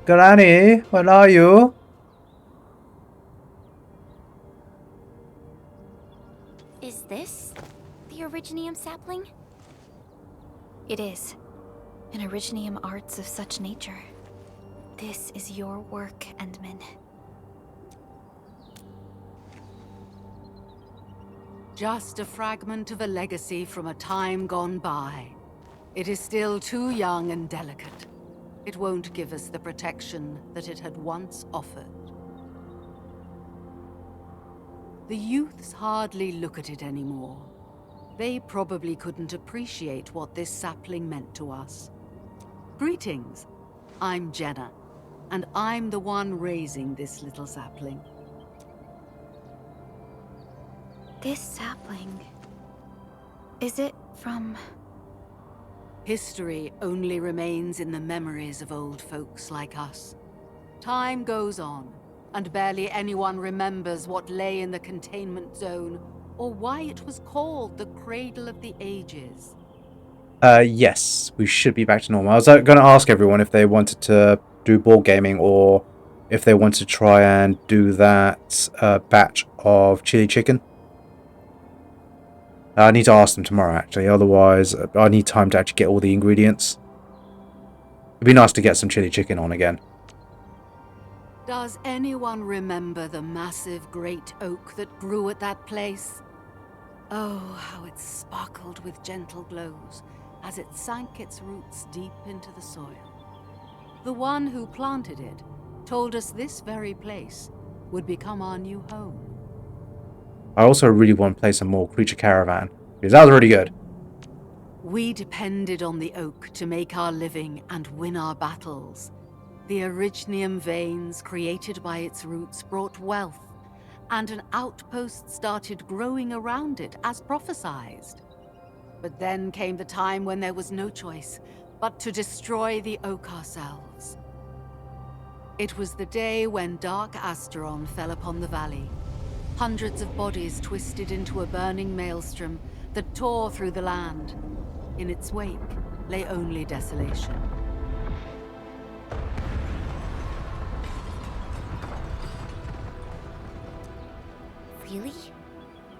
Granny, where are you? Is this the Originium sapling? It is. An Originium arts of such nature. This is your work, Endman. Just a fragment of a legacy from a time gone by. It is still too young and delicate. It won't give us the protection that it had once offered. The youths hardly look at it anymore. They probably couldn't appreciate what this sapling meant to us. Greetings. I'm Jenna, and I'm the one raising this little sapling. This sapling... is it from... History only remains in the memories of old folks like us. Time goes on, and barely anyone remembers what lay in the containment zone, or why it was called the Cradle of the Ages. Yes, we should be back to normal. I was going to ask everyone if they wanted to do board gaming or if they want to try and do that batch of chili chicken. I need to ask them tomorrow, actually. Otherwise, I need time to actually get all the ingredients. It'd be nice to get some chili chicken on again. Does anyone remember the massive great oak that grew at that place? Oh, how it sparkled with gentle glows as it sank its roots deep into the soil. The one who planted it told us this very place would become our new home. I also really want to play some more Creature Caravan, because that was really good. We depended on the oak to make our living and win our battles. The Originium veins created by its roots brought wealth, and an outpost started growing around it as prophesied. But then came the time when there was no choice but to destroy the oak ourselves. It was the day when Dark Asteron fell upon the valley. Hundreds of bodies twisted into a burning maelstrom that tore through the land. In its wake lay only desolation. Really?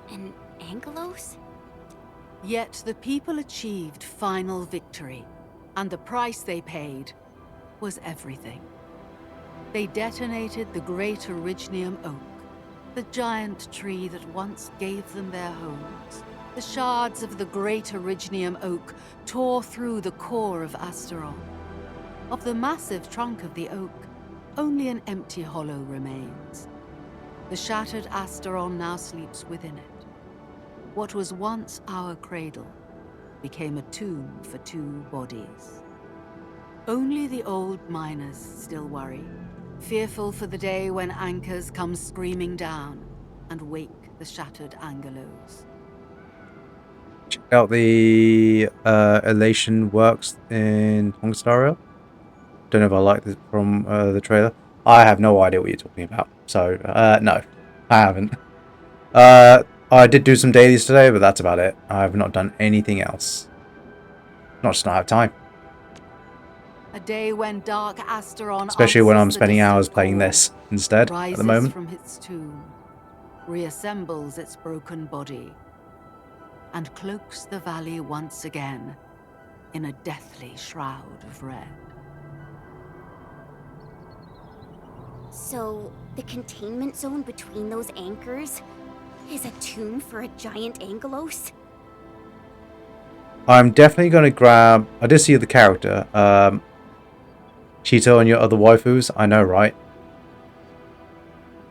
An Aggelos? Yet the people achieved final victory, and the price they paid was everything. They detonated the great Originium oak, the giant tree that once gave them their homes. The shards of the great Originium oak tore through the core of Asteron. Of the massive trunk of the oak, only an empty hollow remains. The shattered Asteron now sleeps within it. What was once our cradle became a tomb for two bodies. Only the old miners still worry, fearful for the day when anchors come screaming down and wake the shattered Aggeloids. Check out the Elation works in Hongstario. Don't know if I like this from the trailer. I have no idea what you're talking about. So, no, I haven't. I did do some dailies today, but that's about it. I have not done anything else. Not just not have time. A day when Dark Asteron, especially when I'm spending hours playing this instead at the moment. From its tomb, reassembles its broken body, and cloaks the valley once again in a deathly shroud of red. So, the containment zone between those anchors is a tomb for a giant Aggelos? I'm definitely going to grab... I did see the character. Cheeto and your other waifus. I know, right?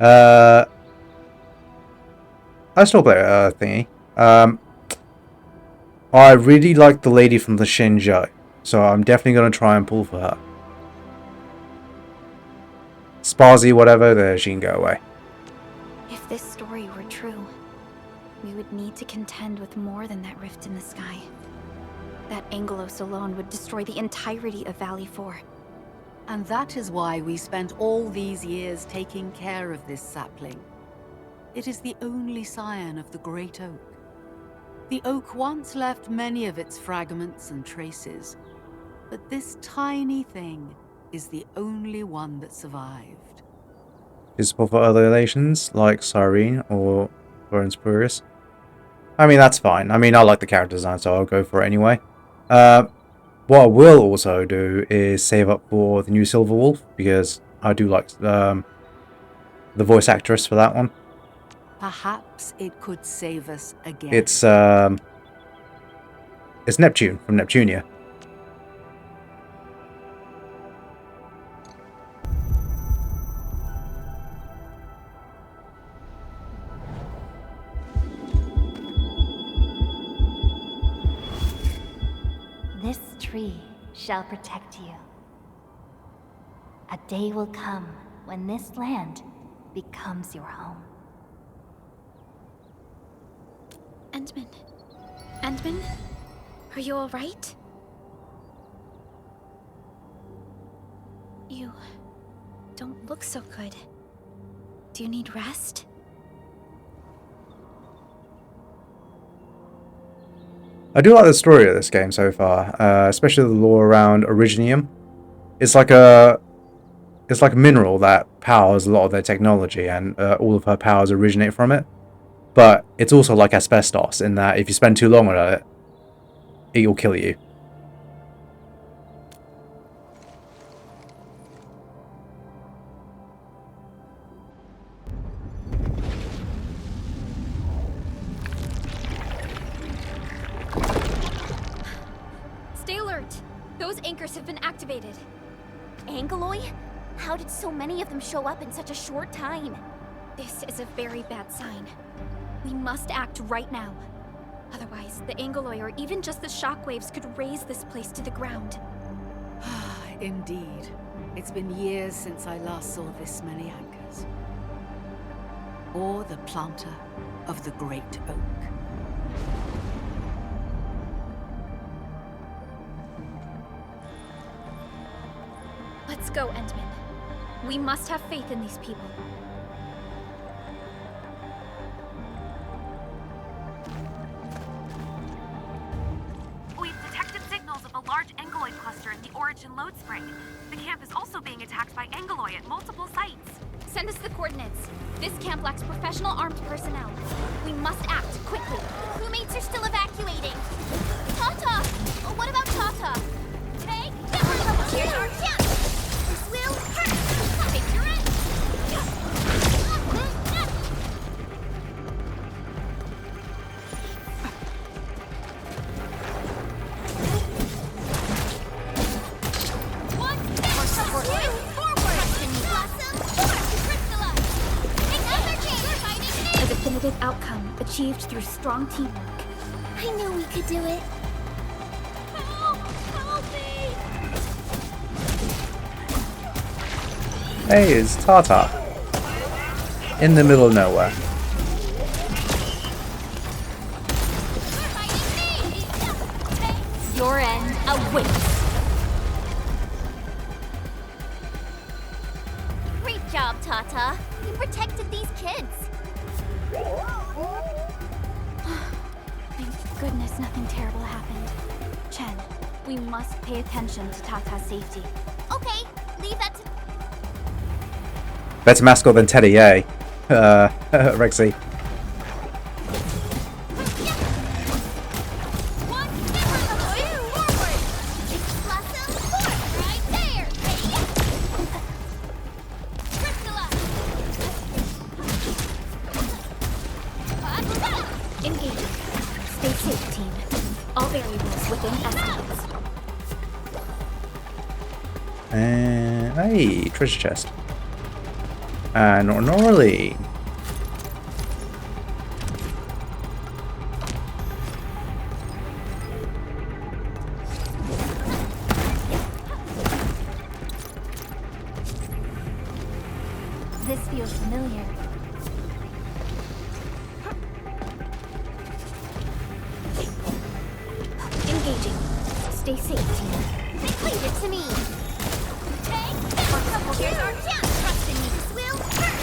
I still play thingy. I really like the lady from the Shinjo, so I'm definitely going to try and pull for her. Sparzy, whatever, there she can go away. If this story were true, we would need to contend with more than that rift in the sky. That Aggelos alone would destroy the entirety of Valley 4. And that is why we spent all these years taking care of this sapling. It is the only scion of the Great Oak. The oak once left many of its fragments and traces, but this tiny thing is the only one that survived. Is support for other relations, like Cyrene or Florence Purius? I mean, that's fine. I mean, I like the character design, so I'll go for it anyway. What I will also do is save up for the new Silver Wolf, because I do like the voice actress for that one. Perhaps it could save us again. It's Neptune from Neptunia. tree shall protect you. A day will come when this land becomes your home. Endman. Endman? Are you alright? You don't look so good. Do you need rest? I do like the story of this game so far, especially the lore around Originium. It's like a mineral that powers a lot of their technology, and all of her powers originate from it. But it's also like asbestos in that if you spend too long on it, it'll kill you. Stay alert! Those anchors have been activated. Aggeloid? How did so many of them show up in such a short time? This is a very bad sign. We must act right now. Otherwise, the Aggeloid or even just the shockwaves could raze this place to the ground. Indeed. It's been years since I last saw this many anchors. Or the planter of the Great Oak. Let's go, Endman. We must have faith in these people. We've detected signals of a large Aggeloid cluster in the Origin Load Spring. The camp is also being attacked by Aggeloid at multiple sites. Send us the coordinates. This camp lacks professional armed personnel. We must act quickly. Crewmates are still evacuating. Tata! Oh, what about Tata? Hey, here's our chance! This will hurt! Take your end! One, support forward! Blossom, crystallize! Another chance! We're fighting! A definitive outcome achieved through strong teamwork. I knew we could do it. Help! Help me! Hey, it's Tata. In the middle of nowhere. Your end awaits. Great job, Tata. You protected these kids. Thank goodness nothing terrible happened. Chen, we must pay attention to Tata's safety. Okay, leave that to... Better mascot than Teddy, eh? Rexy. One, forward! It's Blossom, right there! Crystallize! Engaging. Stay safe, team. All variables within estimates. And hey, treasure chest. And Norley. This feels familiar. Engaging. Stay safe, team. Leave it to me. Here's our chance. Trust in me. This will hurt.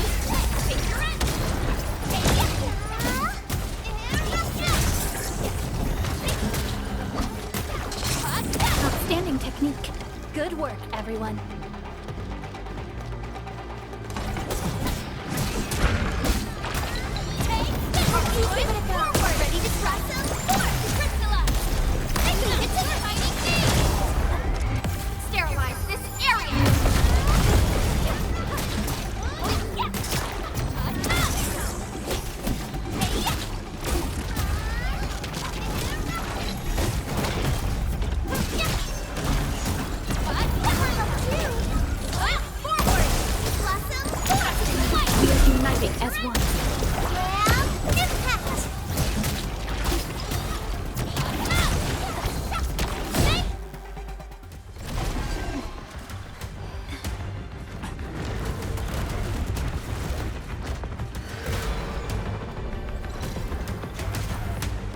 Take your end. Outstanding technique. Good work, everyone. Ready to blossom? Crystallize. It's in the fighting phase. Sterilize this area.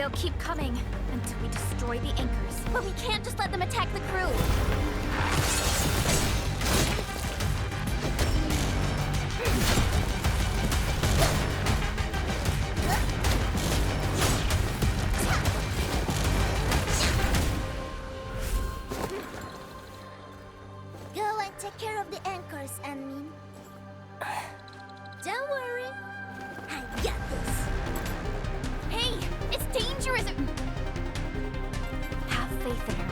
They'll keep coming until we destroy the anchors. But we can't just let them attack the crew. Go and take care of the anchors, Anmin. Don't worry. I got this. Hey, it's dangerous. Have faith in her.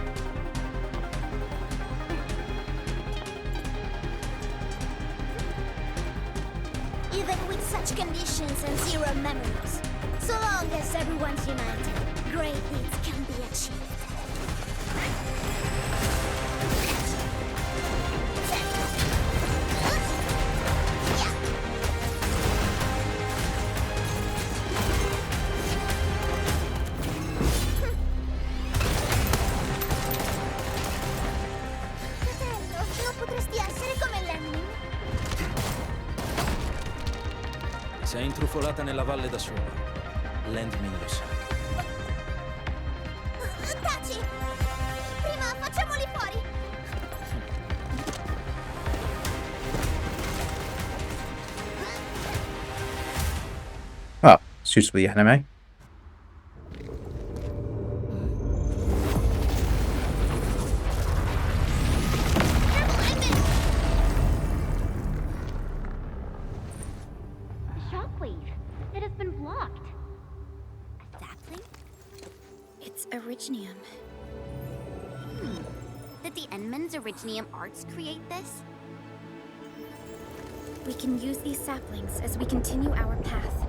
Even with such conditions and zero memories, so long as everyone's united, great things can be achieved. Fratello, non potresti essere come Lemmy? Sei intrufolata nella valle da sola. Landmin lo sa. Taci! Prima facciamoli fuori! Oh, suitably anime. The shockwave. It has been blocked. Sapling? It's Originium. Did the Enman's Originium arts create this? We can use these saplings as we continue our path.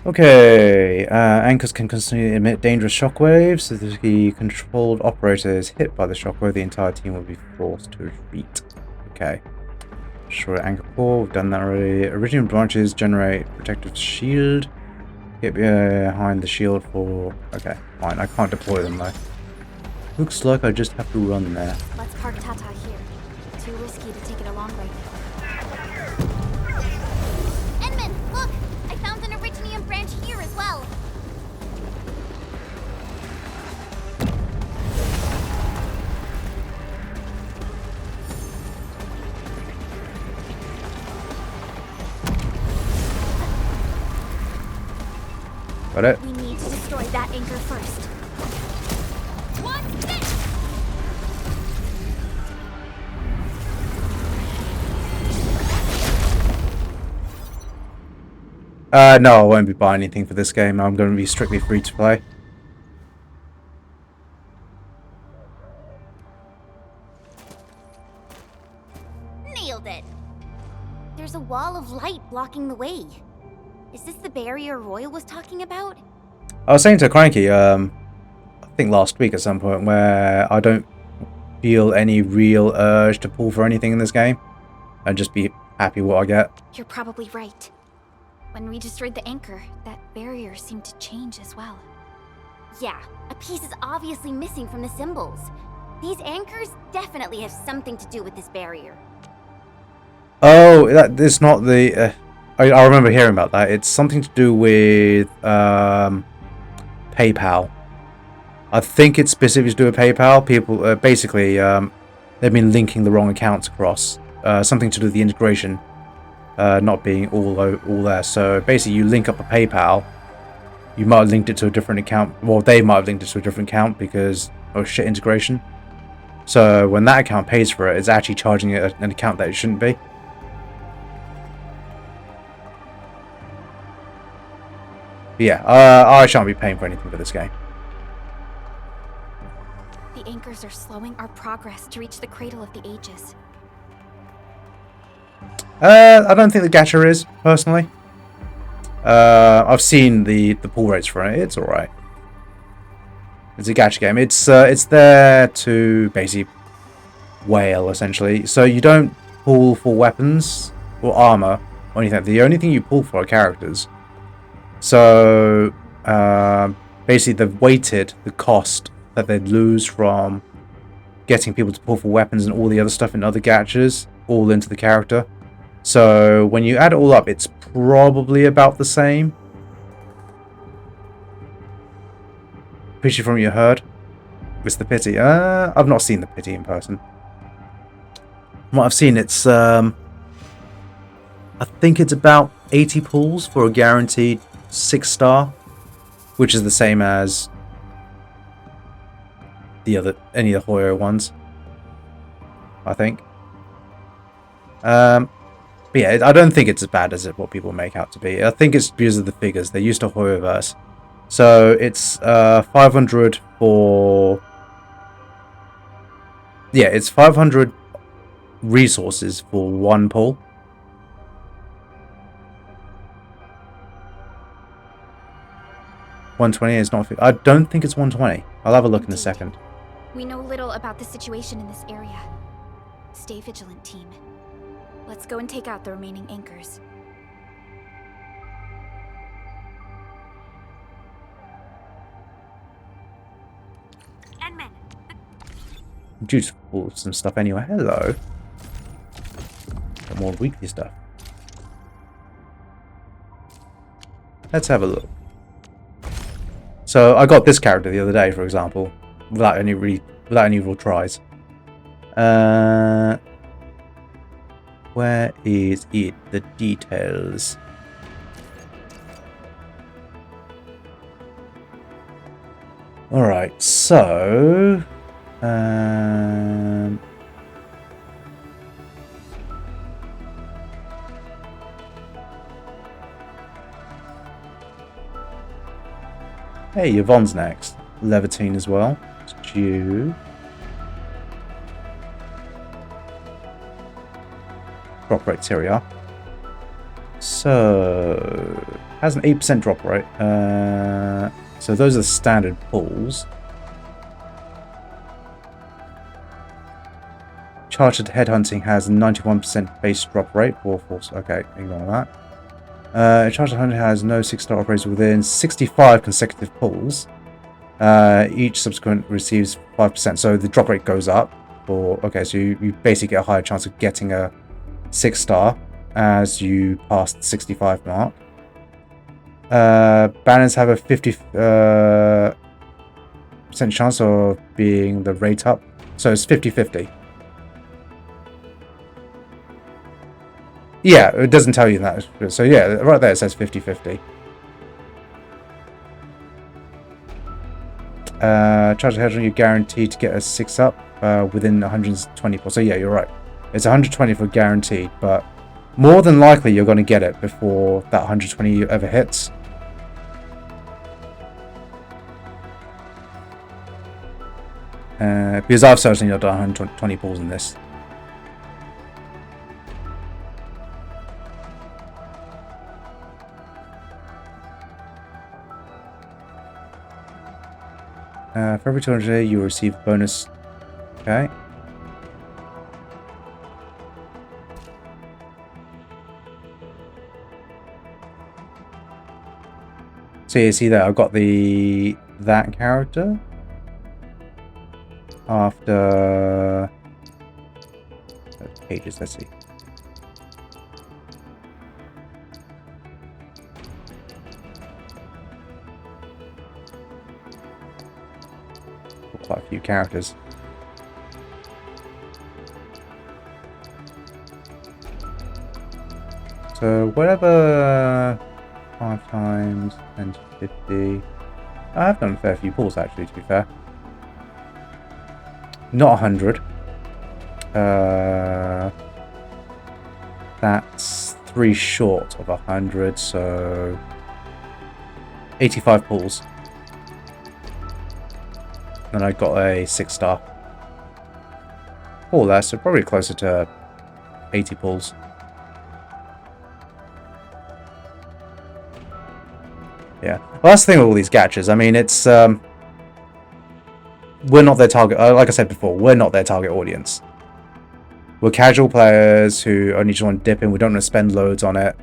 Okay, anchors can constantly emit dangerous shockwaves. If the controlled operator is hit by the shockwave, the entire team will be forced to retreat. Okay. Destroy anchor core, we've done that already. Originium branches generate protective shield. Get behind the shield for... Okay, fine, I can't deploy them though. Looks like I just have to run there. Let's park Tata here. Too risky to take it a long way. Enman, look! I found an Originium branch here as well. Got it? We need to destroy that anchor first. What's this? No, I won't be buying anything for this game. I'm going to be strictly free to play. Nailed it. There's a wall of light blocking the way. Is this the barrier Royal was talking about? I was saying to Cranky, I think last week at some point, where I don't feel any real urge to pull for anything in this game. And just be happy with what I get. You're probably right. When we destroyed the anchor, that barrier seemed to change as well. Yeah, a piece is obviously missing from the symbols. These anchors definitely have something to do with this barrier. Oh, that's not the... I remember hearing about that. It's something to do with PayPal. I think it's specifically to do with PayPal. People, basically, they've been linking the wrong accounts across. Something to do with the integration not being all there. So basically, you link up a PayPal. You might have linked it to a different account. Well, they might have linked it to a different account because of shit integration. So when that account pays for it, it's actually charging it an account that it shouldn't be. But yeah, I shan't be paying for anything for this game. The anchors are slowing our progress to reach the Cradle of the Ages. I don't think the gacha is, personally. I've seen the pull rates for it. It's alright. It's a gacha game. It's there to basically whale, essentially. So you don't pull for weapons or armor or anything. The only thing you pull for are characters. So basically they've weighted the cost that they'd lose from getting people to pull for weapons and all the other stuff in other gachas all into the character. So when you add it all up, it's probably about the same. Picture from your herd. It's the pity. I've not seen the pity in person. From what I've seen, it's I think it's about 80 pulls for a guaranteed 6-star, which is the same as any of the Hoyo ones, I think. But yeah, I don't think it's as bad as what people make out to be. I think it's because of the figures. They're used to Hoyoverse. So it's 500 for... Yeah, it's 500 resources for 1 pull. 120 is not... I don't think it's 120. I'll have a look in a second. We know little about the situation in this area. Stay vigilant, team. Let's go and take out the remaining anchors. Enman, Due to pull some stuff anyway. Hello. Got more weekly stuff. Let's have a look. So I got this character the other day, for example, without any real tries. Where is it? The details. Alright, so... Hey, Yvonne's next. Levitine as well. It's due. Drop rates, here we are. So... has an 8% drop rate. So those are the standard pulls. Chartered Headhunting has a 91% base drop rate. Okay, ignore that. Chartered Hunter has no 6-star operators within 65 consecutive pulls. Each subsequent receives 5%. So the drop rate goes up. Okay, so you basically get a higher chance of getting a 6-star as you pass the 65 mark. Banners have a 50% chance of being the rate up. So it's 50-50. Yeah, it doesn't tell you that. So yeah, right there it says 50-50. Charge ahead, you're guaranteed to get a 6 up within 120 pulls. So yeah, you're right. It's 120 for guaranteed, but more than likely you're going to get it before that 120 ever hits. Because I've certainly not done 120 pulls in this. For every 200 you will receive a bonus. Okay. So you see there, I've got that character. After pages, let's see. Quite a few characters. So whatever 5 times 10 to 50. I have done a fair few pulls actually, to be fair. Not 100. That's 3 short of 100, so 85 pulls. And I got a 6-star. Or less, so probably closer to 80 pulls. Yeah. Well, that's the thing with all these gaches. I mean, it's we're not their target. Like I said before, we're not their target audience. We're casual players who only just want to dip in. We don't want to spend loads on it,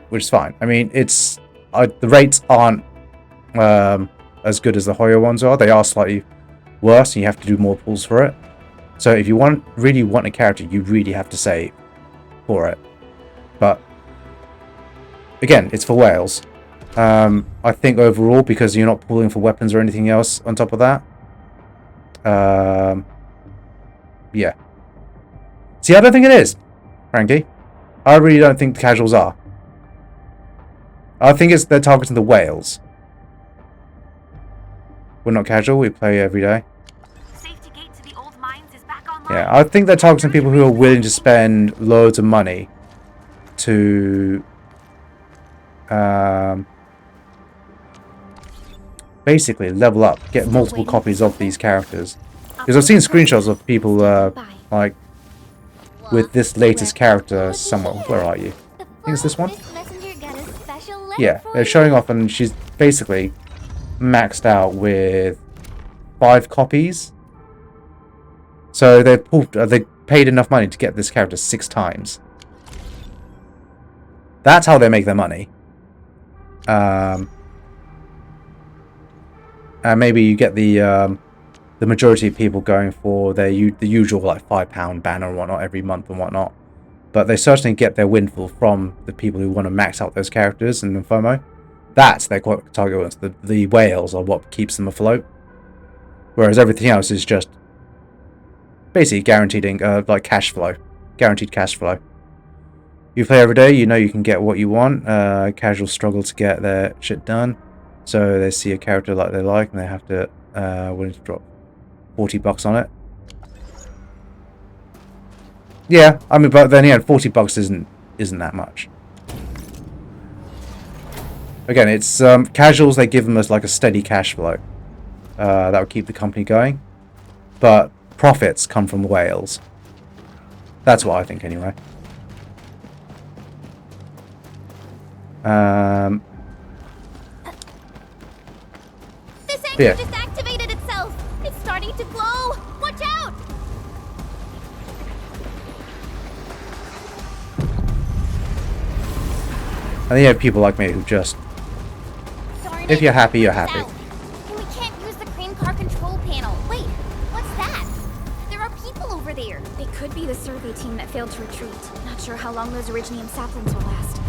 which is fine. I mean, it's the rates aren't as good as the Hoyo ones are. They are slightly worse, and you have to do more pulls for it. So if you really want a character, you really have to save. for it. But again, it's for whales. I think overall, because you're not pulling for weapons or anything else on top of that. Yeah. See, I don't think it is, frankly. I really don't think the casuals are. I think they're targeting the whales. We're not casual, we play every day. Safety gate to the old mines is back online. Yeah, I think they're targeting people who are willing to spend loads of money to basically level up, get multiple copies of these characters. Because I've seen screenshots of people like with this latest character somewhere. Where are you? I think it's this one. Yeah, they're showing off, and she's basically maxed out with 5 copies. So they paid enough money to get this character 6 times. That's how they make their money. And maybe you get the majority of people going for the usual like £5 banner and whatnot every month and whatnot. But they certainly get their windfall from the people who want to max out those characters and the FOMO. That's their target audience. The whales are what keeps them afloat. Whereas everything else is just basically guaranteed like cash flow. Guaranteed cash flow. You play every day, you know you can get what you want. Casuals struggle to get their shit done. So they see a character like they like and they have to willing to drop $40 on it. Yeah, I mean, but then again, $40 isn't that much. Again, it's casuals. They give them as like a steady cash flow that would keep the company going, but profits come from whales. That's what I think, anyway. This anchor yeah. just activated itself. It's starting to glow. Watch out! And then you have people like me who just, if you're happy, you're happy. And we can't use the crane car control panel. Wait, what's that? There are people over there. They could be the survey team that failed to retreat. Not sure how long those Originium Saplings will last.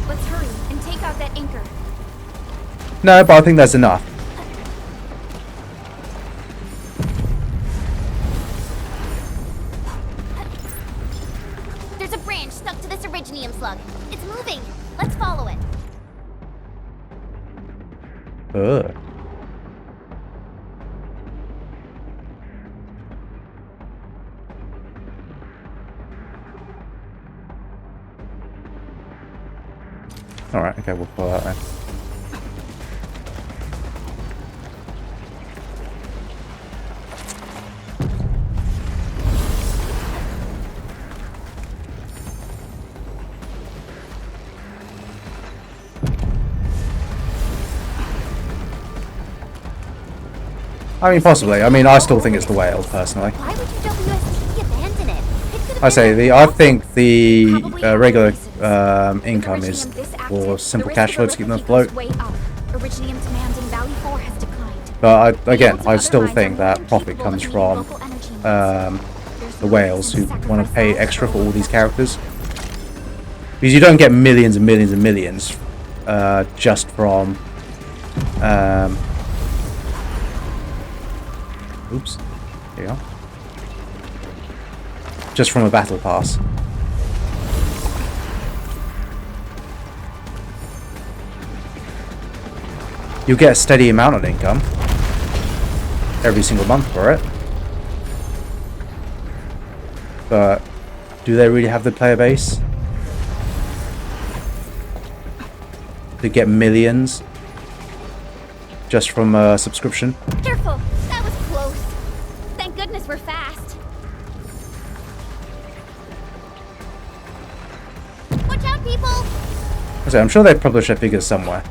Let's hurry and take out that anchor. No, but I think that's enough. There's a branch stuck to this Originium slug. It's moving. Let's follow it. Ugh. Alright, okay, we'll follow that then. I mean, possibly. I mean, I still think it's the whale, personally. Why would UWST abandon it? I think the regular income is for simple cash flow to keep them afloat. But I still think that profit comes from the whales who want to pay extra for all these characters. Because you don't get millions and millions and millions just from... oops. There you go. Just from a battle pass. You'll get a steady amount of income every single month for it. But do they really have the player base to get millions just from a subscription? Careful! That was close. Thank goodness we're fast. Watch out, people! I'm sure they publish their figures somewhere.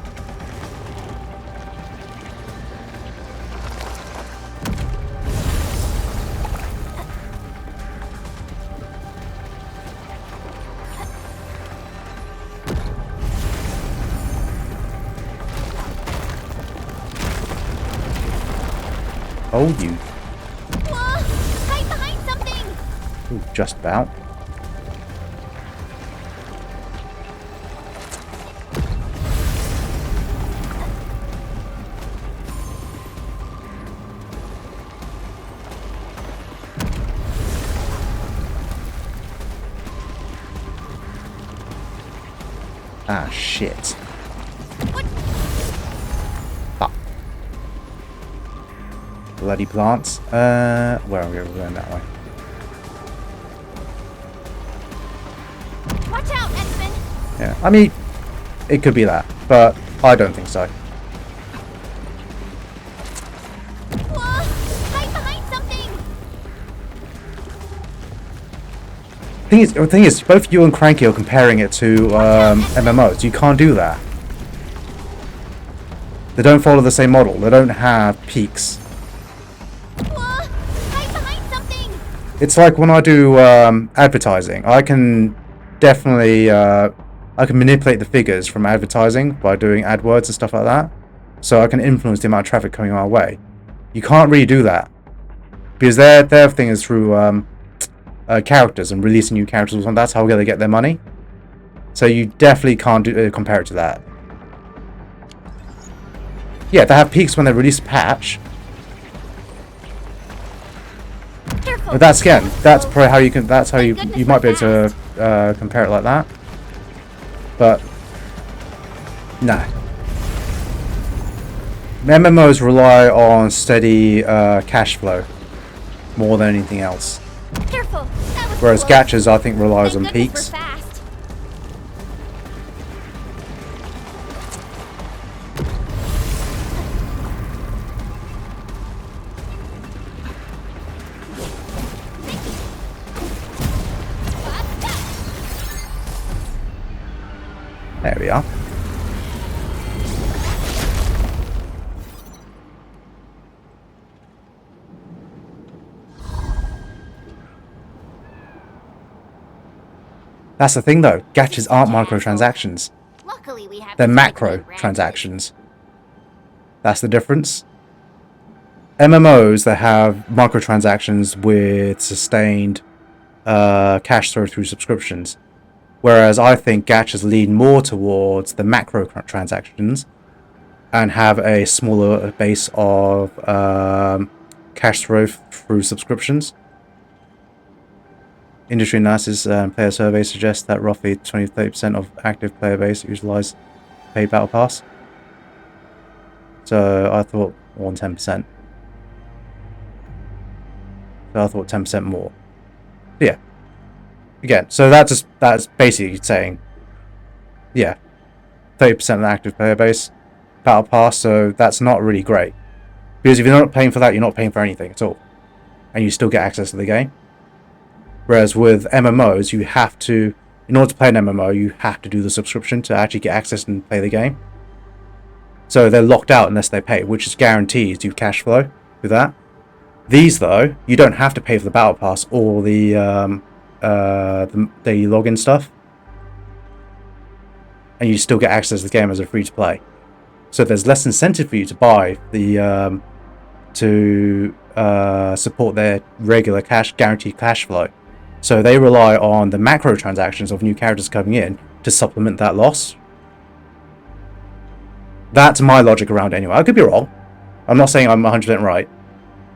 Oh, you. Whoa! Hide behind something! Ooh, just about. Ah, shit. Fuck. Bloody plants. Where are we going that way? Watch out, X-Men! Yeah, I mean, it could be that, but I don't think so. Whoa! Hide behind something! The thing is, both you and Cranky are comparing it to MMOs. You can't do that. They don't follow the same model. They don't have peaks. Whoa! Hide behind something! It's like when I do advertising. I can definitely I can manipulate the figures from advertising by doing AdWords and stuff like that. So I can influence the amount of traffic coming our way. You can't really do that because their thing is through characters and releasing new characters, and that's how they get their money. So you definitely can't compare it to that. Yeah, they have peaks when they release a patch. Careful. But that's probably how you can. That's how you might be able to compare it like that. But no. MMOs rely on steady cash flow more than anything else. Careful. That was Whereas close. Gachas, I think, relies on Thank goodness peaks. we're fast. There we are. That's the thing though, gachas aren't microtransactions. Luckily, we have They're these macro X-Men branches. transactions. That's the difference. MMOs, they have microtransactions with sustained cash flow through subscriptions. Whereas I think gachas lean more towards the macro transactions and have a smaller base of cash flow through subscriptions. Industry analysis and player surveys suggest that roughly 20-30% of active player base utilize paid battle pass. So I thought more than 10%. So I thought 10% more. So yeah. Again, so that's basically saying, yeah, 30% of the active player base battle pass. So that's not really great, because if you're not paying for that, you're not paying for anything at all, and you still get access to the game. Whereas with MMOs, you have to, in order to play an MMO, you have to do the subscription to actually get access and play the game. So they're locked out unless they pay, which is guaranteed you cash flow with that. These though, you don't have to pay for the battle pass or the daily login stuff, and you still get access to the game as a free to play. So there's less incentive for you to buy the support their regular guaranteed cash flow. So they rely on the macro transactions of new characters coming in to supplement that loss. That's my logic around it anyway. I could be wrong. I'm not saying I'm 100% right,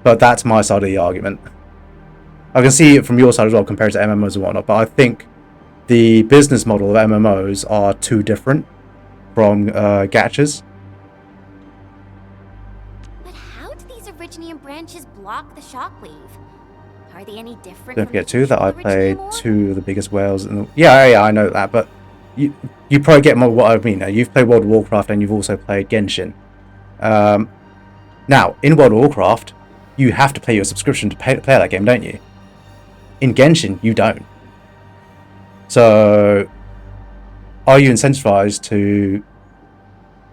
but that's my side of the argument. I can see it from your side as well compared to MMOs and whatnot, but I think the business model of MMOs are too different from gachas. But how do these Originium branches block the shockwave? Are they any different? Don't from forget the too that I usual played Originium orb? two of the biggest whales in the... Yeah, I know that, but you probably get more what I mean. You've played World of Warcraft and you've also played Genshin. Now, in World of Warcraft, you have to pay your subscription to play that game, don't you? In Genshin, you don't. So, are you incentivized to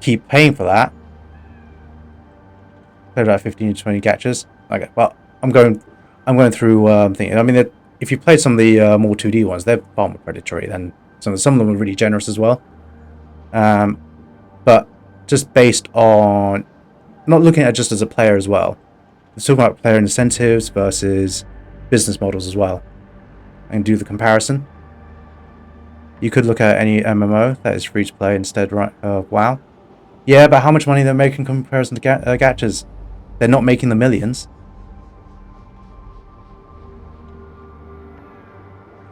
keep paying for that? Play about 15 to 20 gachas. Okay, well, I'm going through thinking. I mean, if you played some of the more 2D ones, they're far more predatory than some of them are really generous as well. But just based on not looking at it just as a player as well, it's talking about player incentives versus business models as well, and do the comparison. You could look at any MMO that is free to play instead, right? WoW. Yeah, but how much money they're making in comparison to gachas? They're not making the millions.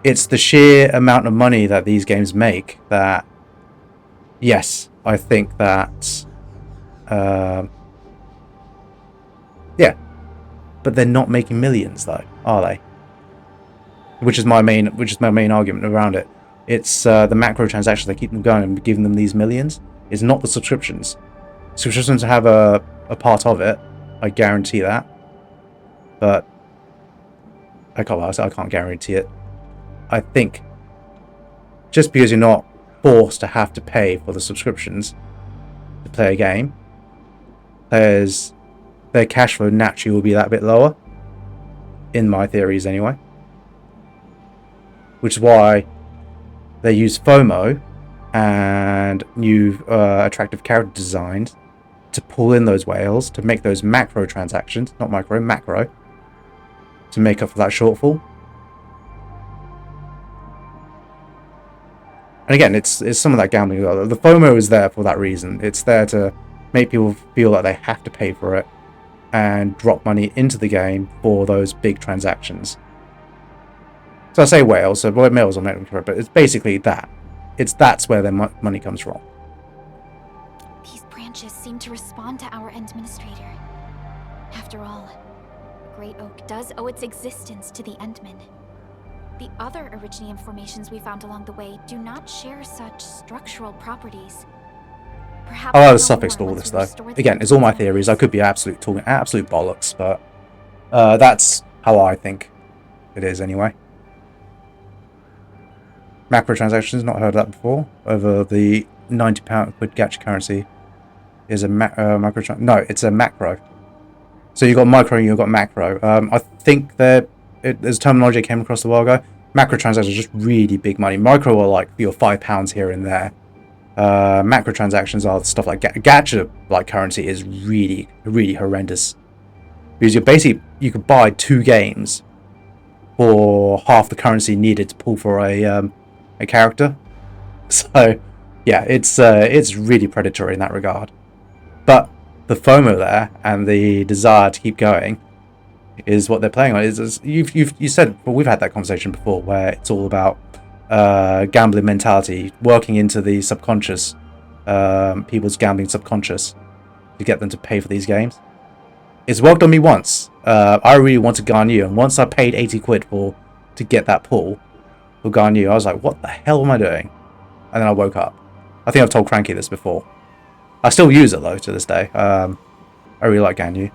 It's the sheer amount of money that these games make that yes, I think that, yeah, but they're not making millions though, are they? Which is my main argument around it. It's the macro transactions that keep them going and giving them these millions. It's not the subscriptions. Subscriptions have a part of it, I guarantee that, but I can't guarantee it. I think just because you're not forced to have to pay for the subscriptions to play a game, their cash flow naturally will be that bit lower, in my theories anyway. Which is why they use FOMO and new attractive character designs to pull in those whales, to make those macro transactions, not micro, macro, to make up for that shortfall. And again, it's some of that gambling. The FOMO is there for that reason. It's there to make people feel like they have to pay for it and drop money into the game for those big transactions. So I say whales, so males are not correct, but it's basically that. That's where their money comes from. These branches seem to respond to our Endministrator. After all, Great Oak does owe its existence to the Endmen. The other Originium formations we found along the way do not share such structural properties. Perhaps I'll add a suffix to all this, though. Again, it's all my theories. I could be talking absolute bollocks, but that's how I think it is anyway. Macro transactions, not heard of that before. Over the £90 quid gacha currency is a macro. No, it's a macro. So you've got micro and you've got macro. I think there's terminology I came across a while ago. Macro transactions are just really big money. Micro are like your £5 here and there. Macro transactions are stuff like gacha like currency is really, really horrendous. Because you could buy 2 games for half the currency needed to pull for a character. So yeah, it's really predatory in that regard. But the FOMO there and the desire to keep going is what they're playing on. You said, well, we've had that conversation before, where it's all about gambling mentality working into the subconscious, people's gambling subconscious, to get them to pay for these games. It's worked on me once. I really wanted Garnier, and once I paid 80 quid to get that pull for Garnier, I was like, what the hell am I doing? And then I woke up. I think I've told Cranky this before. I still use it though to this day. I really like Garnier.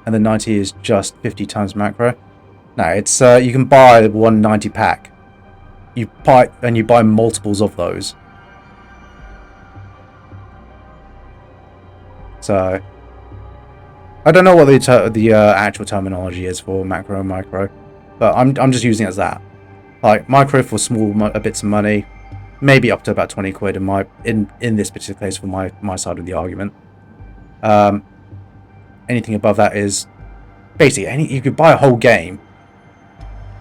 And the 90 is just 50 times macro. No, it's you can buy 190 pack. You buy multiples of those. So I don't know what the actual terminology is for macro and micro, but I'm just using it as that. Like micro for small bits of money, maybe up to about 20 quid in this particular case for my side of the argument. Anything above that is basically you could buy a whole game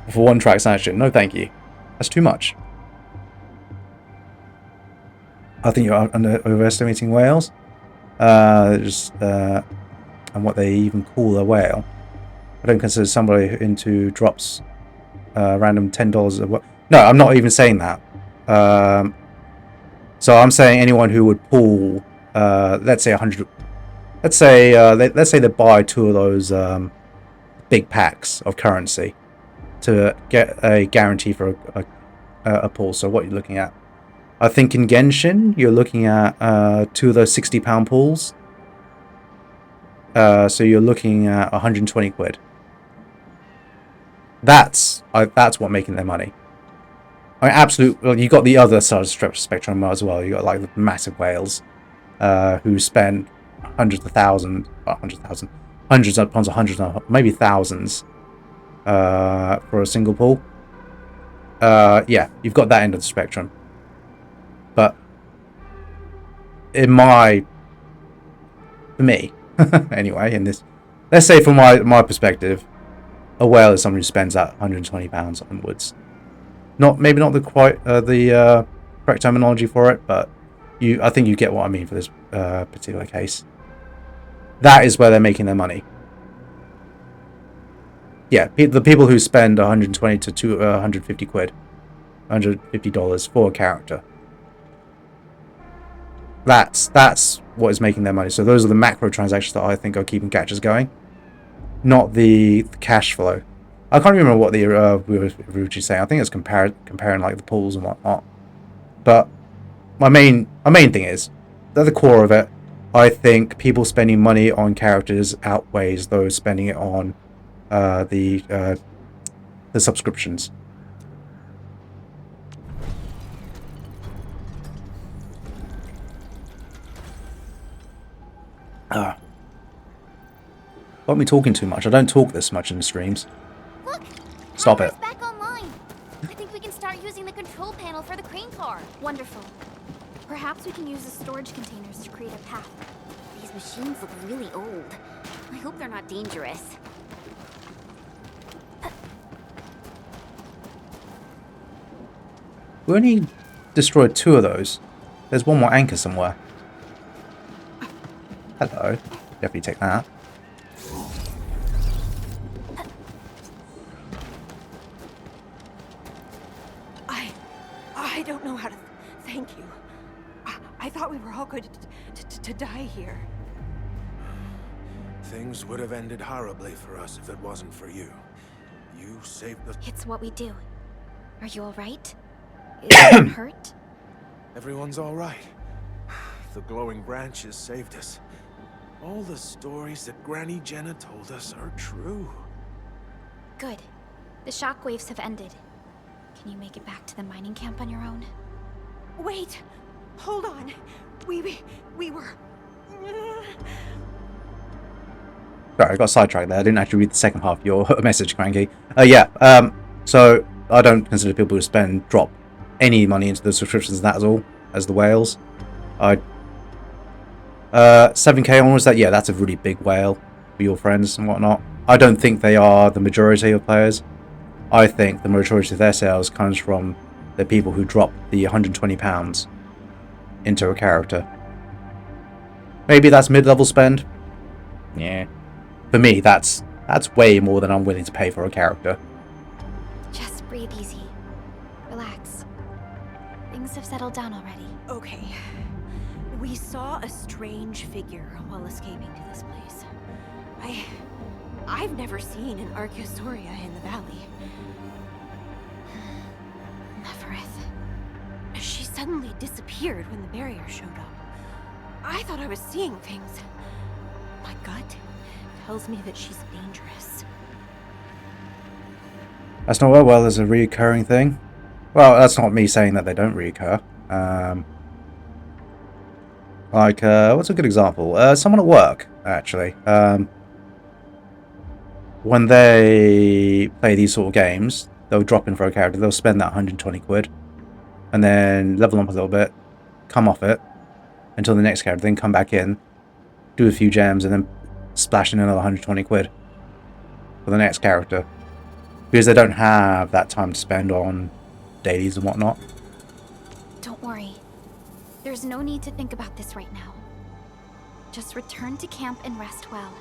for one transaction. No, thank you. That's too much. I think you're overestimating whales. And what they even call a whale. I don't consider somebody into drops random $10 of what. No, I'm not even saying that. So I'm saying anyone who would pull, let's say 100. Let's say they buy 2 of those big packs of currency to get a guarantee for a pull. So what you're looking at, I think in Genshin you're looking at 2 of those £60 pulls. So you're looking at 120 quid. That's what making their money. I mean, well, you got the other side of the spectrum as well. You got like the massive whales who spend hundreds upon hundreds, maybe thousands for a single pull. Yeah, you've got that end of the spectrum. But for me, anyway, in this, let's say from my perspective, a whale is someone who spends that £120 onwards. Maybe not the correct terminology for it, but I think you get what I mean for this particular case. That is where they're making their money. yeah, the people who spend 120 to 150 quid, $150 for a character. That's what is making their money. So those are the macro transactions that I think are keeping gachas going, not the cash flow. I can't remember what the we were originally saying. I think it's comparing like the pools and whatnot. But my main thing is, at the core of it, I think people spending money on characters outweighs those spending it on the subscriptions. Got me talking too much. I don't talk this much in the streams. Look! Stop it. Back online. I think we can start using the control panel for the crane car. Wonderful. Perhaps we can use the storage containers to create a path. These machines look really old. I hope they're not dangerous. We only destroyed 2 of those. There's one more anchor somewhere. Hello. Definitely take that. I don't know how to thank you. I thought we were all going to die here. Things would have ended horribly for us if it wasn't for you. You saved the... It's what we do. Are you alright? Is anyone hurt? Everyone's all right. The glowing branches saved us. All the stories that Granny Jenna told us are true. Good. The shockwaves have ended. Can you make it back to the mining camp on your own? Wait! Hold on. We were... Sorry, I got sidetracked there. I didn't actually read the second half of your message, Cranky. So I don't consider people who drop any money into the subscriptions that at all as the whales. 7k onwards, that's a really big whale for your friends and whatnot. I don't think they are the majority of players. I think the majority of their sales comes from the people who drop the £120 into a character. Maybe that's mid-level spend. Yeah. For me, that's way more than I'm willing to pay for a character. Just breathe easy. Relax. Things have settled down already. Okay. We saw a strange figure while escaping to this place. I've never seen an Archosauria in the valley. Nefereth. She suddenly disappeared when the barrier showed up. I thought I was seeing things. My gut tells me that she's dangerous. That's not well there's a reoccurring thing. Well, that's not me saying that they don't reoccur. What's a good example? Someone at work, actually. When they play these sort of games, they'll drop in for a character, they'll spend that 120 quid, and then level up a little bit, come off it, until the next character, then come back in, do a few gems, and then splash in another 120 quid for the next character. Because they don't have that time to spend on dailies and whatnot. Don't worry. There's no need to think about this right now. Just return to camp and rest well.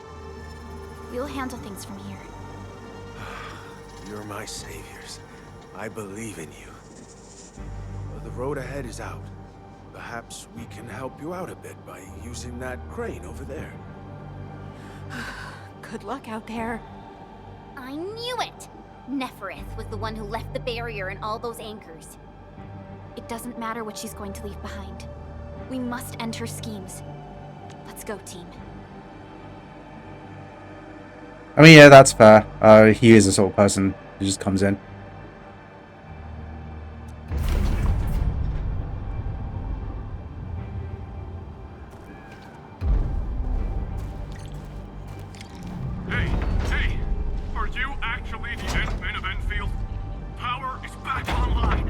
We'll handle things from here. You're my saviors. I believe in you. The road ahead is out. Perhaps we can help you out a bit by using that crane over there. Good luck out there. I knew it! Nefereth was the one who left the barrier and all those anchors. It doesn't matter what she's going to leave behind. We must end her schemes. Let's go, team. I mean, yeah, that's fair. He is the sort of person who just comes in. Hey! Are you actually the admin of Enfield? Power is back online,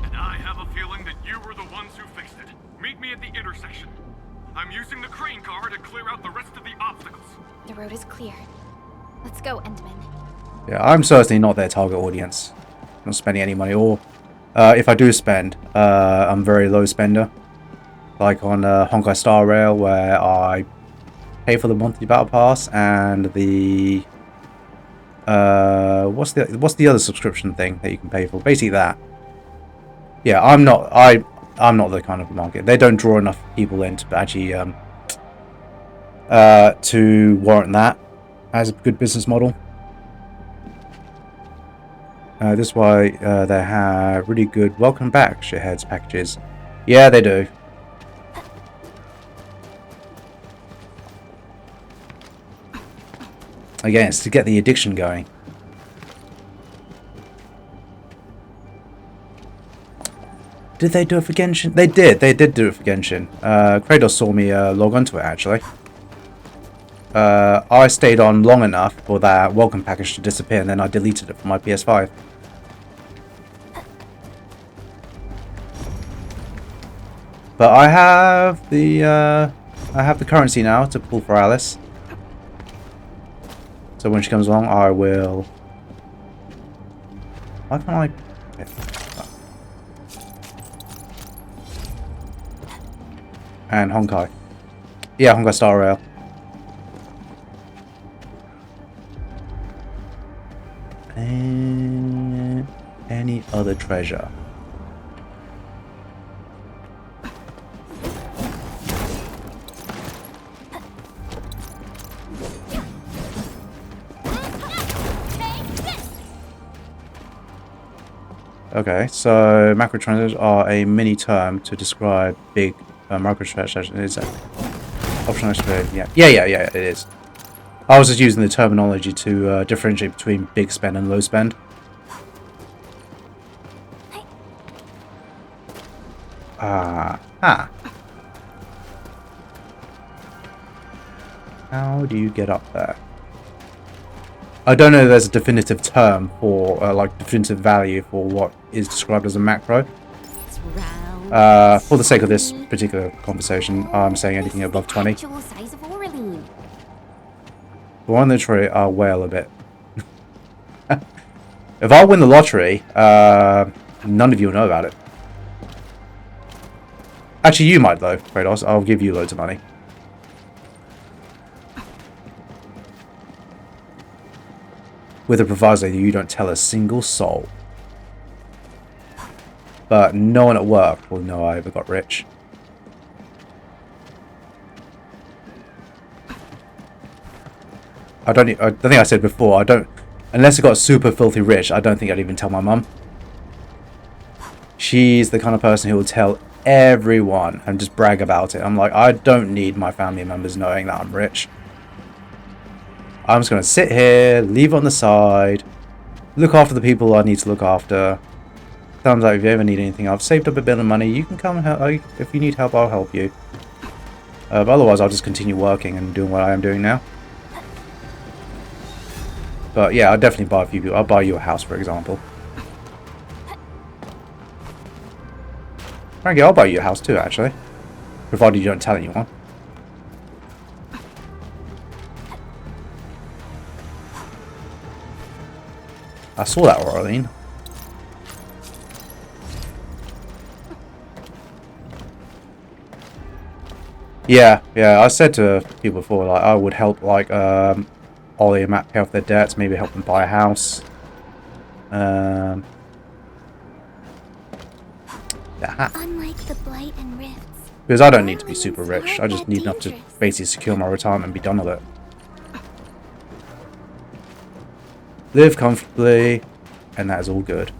and I have a feeling that you were the ones who fixed it. Meet me at the intersection. I'm using the crane car to clear out the rest of the obstacles. The road is clear. Let's go, Endman. Yeah, I'm certainly not their target audience. I'm not spending any money, or if I do spend, I'm a very low spender. Like on Honkai Star Rail, where I pay for the monthly battle pass and the What's the other subscription thing that you can pay for? Basically that. Yeah, I'm not the kind of market. They don't draw enough people in to actually to warrant that as a good business model. This is why they have really good welcome back shitheads packages. Yeah, they do. Again, it's to get the addiction going. Did they do it for Genshin? They did. They did do it for Genshin. Cradle saw me log onto it, actually. I stayed on long enough for that welcome package to disappear, and then I deleted it from my PS5. But I have the currency now to pull for Alice. So when she comes along, I will. Why can't I? Okay. And Honkai. Yeah, Honkai Star Rail. And any other treasure? Okay, so macrotransactions are a mini term to describe big microtransactions. Is that optional expert? Yeah, it is. I was just using the terminology to differentiate between big spend and low spend. How do you get up there? I don't know if there's a definitive term for, like, definitive value for what is described as a macro. For the sake of this particular conversation, I'm saying anything above 20. The one in the lottery, I'll wail a bit. If I win the lottery, none of you will know about it. Actually, you might, though, Kratos. I'll give you loads of money. With a proviso that you don't tell a single soul. But no one at work will know I ever got rich. I think I said before, unless I got super filthy rich, I don't think I'd even tell my mum. She's the kind of person who will tell everyone and just brag about it. I'm like, I don't need my family members knowing that I'm rich. I'm just going to sit here, leave on the side, look after the people I need to look after. Sounds like if you ever need anything, I've saved up a bit of money. You can come and help. If you need help, I'll help you. But otherwise, I'll just continue working and doing what I am doing now. But yeah, I'll definitely buy a few people. I'll buy you a house, for example. Frankly, I'll buy you a house too, actually. Provided you don't tell anyone. I saw that, Orlean. Yeah, I said to people before, like, I would help, like, Ollie and Matt pay off their debts, maybe help them buy a house. Unlike the blight and rifts. Because I don't need to be super rich. I just need enough to basically secure my retirement and be done with it. Live comfortably, and that is all good.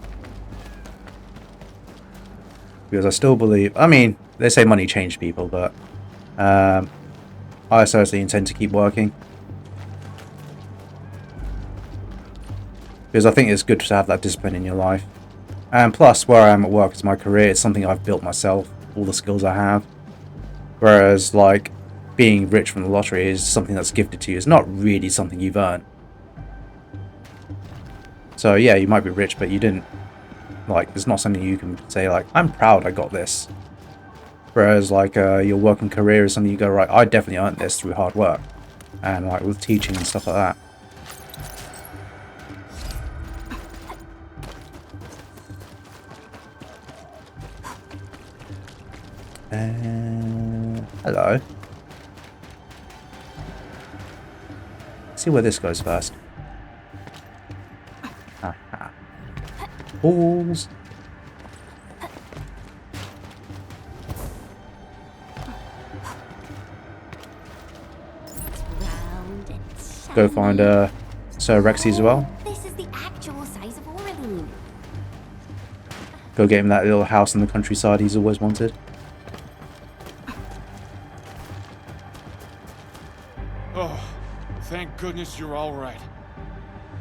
Because I still believe... I mean, they say money changed people, but... I seriously intend to keep working. Because I think it's good to have that discipline in your life. And plus, where I am at work is my career. It's something I've built myself. All the skills I have. Whereas, like, being rich from the lottery is something that's gifted to you. It's not really something you've earned. So, yeah, you might be rich, but you didn't... Like, it's not something you can say, like, I'm proud I got this. Whereas, like, your working career is something you go, right, I definitely earned this through hard work. And, like, with teaching and stuff like that. Hello. Let's see where this goes first. Haha. Balls. Round and shiny. Go find Sir Rexy as well. This is the actual size of Originium. Go get him that little house in the countryside he's always wanted. Oh, thank goodness you're all right.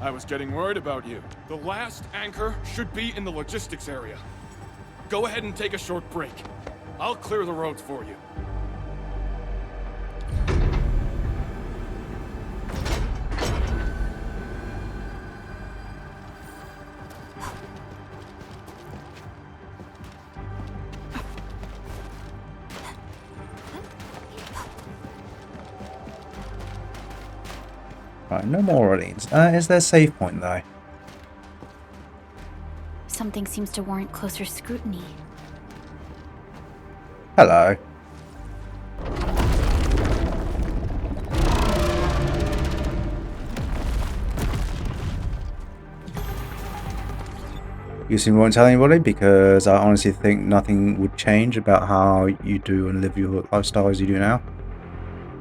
I was getting worried about you. The last anchor should be in the logistics area. Go ahead and take a short break. I'll clear the roads for you. Right, no more Orleans. Is there a save point though? Something seems to warrant closer scrutiny. Hello. You seem won't tell anybody because I honestly think nothing would change about how you do and live your lifestyle as you do now.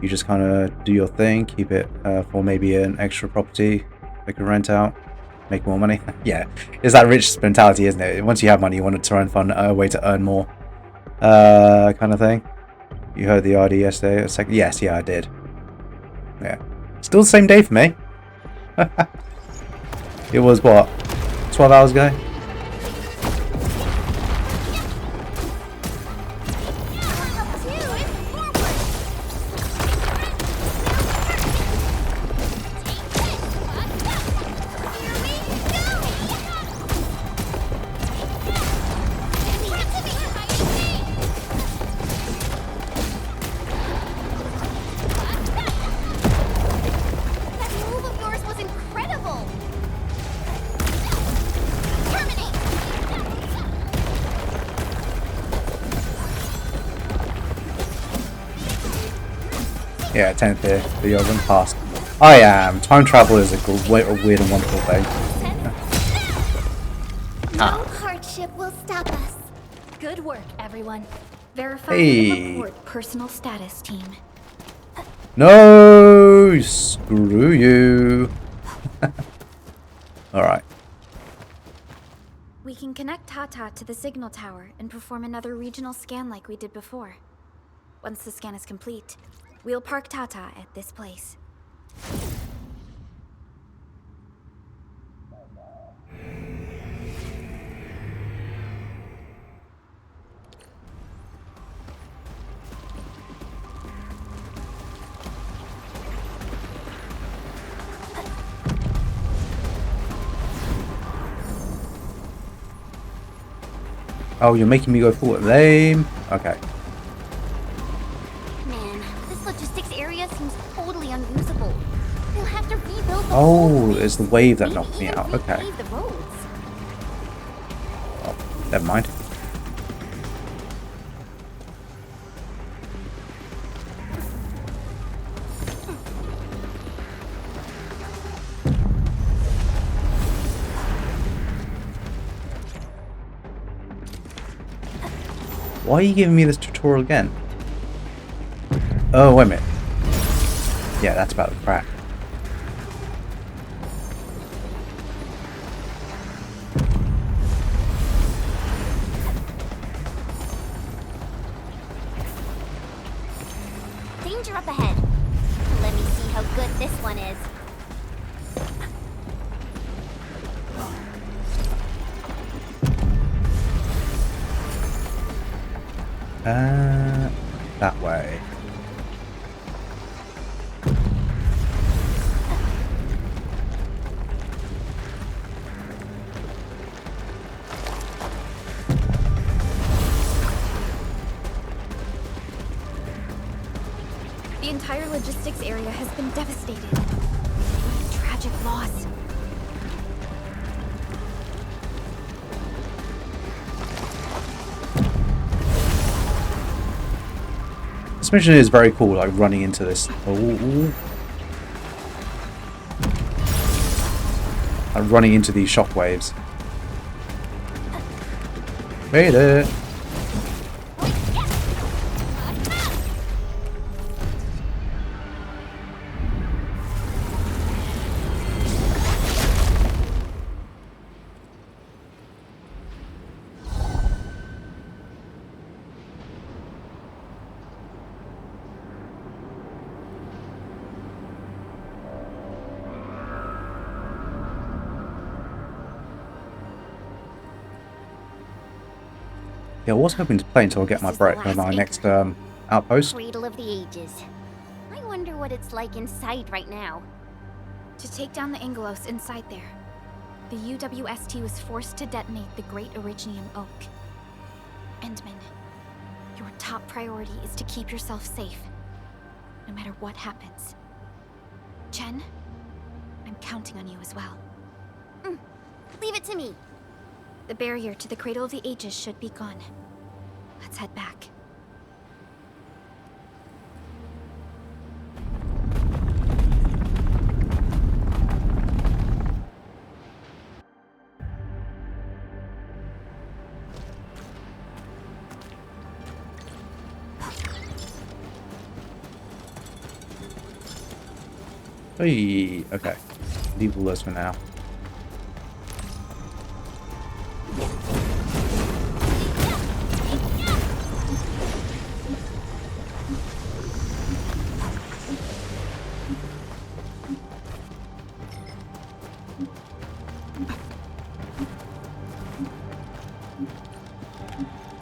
You just kind of do your thing, keep it for maybe an extra property they can rent out, make more money. Yeah, it's that rich mentality, isn't it? Once you have money, you want to try and find a way to earn more, kind of thing. You heard the idea yesterday. Yes, yeah, I did. Yeah, still the same day for me. It was what, 12 hours ago? Yeah, 10th here. The other one passed. I am. Time travel is a weird and wonderful thing. No hardship will stop us. Good work, everyone. Verify Hey. report personal status team. No! Screw you. Alright. We can connect Tata to the signal tower and perform another regional scan like we did before. Once the scan is complete, we'll park Tata at this place. Oh, you're making me go forward. Lame. Okay. Man, this logistics area seems totally unusable. We'll have to rebuild the Oh, whole it's the place. wave that Maybe knocked me even out. Okay. repave the roads. Oh, never mind. Why are you giving me this tutorial again? Oh, wait a minute. Yeah, that's about the crack. Danger up ahead. Let me see how good this one is. That way. The entire logistics area has been devastated. What a tragic loss. This mission is very cool, like running into this. Oh. I'm running into these shockwaves. Made it! Yeah, I was hoping to play until I get my my next outpost. Cradle of the Ages. I wonder what it's like inside right now. To take down the Aggeloid inside there, the UWST was forced to detonate the Great Originium Oak. Endman, your top priority is to keep yourself safe, no matter what happens. Chen, I'm counting on you as well. Leave it to me. The barrier to the Cradle of the Ages should be gone. Let's head back. Hey, okay. Leave all those for now.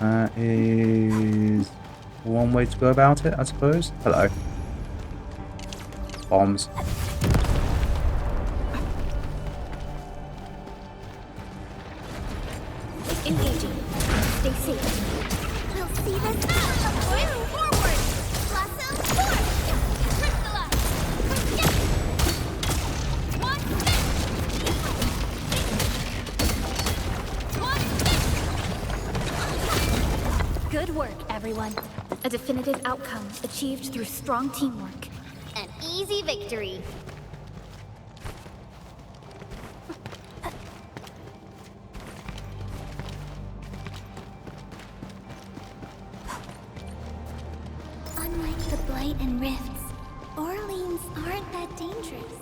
That is one way to go about it, I suppose. Hello. Bombs. Engaging. Stay safe. We'll see this forward! Blossom forth! Crystallize! Good work, everyone. A definitive outcome achieved through strong teamwork. An easy victory. Unlike the Blight and Rifts, Orleans aren't that dangerous.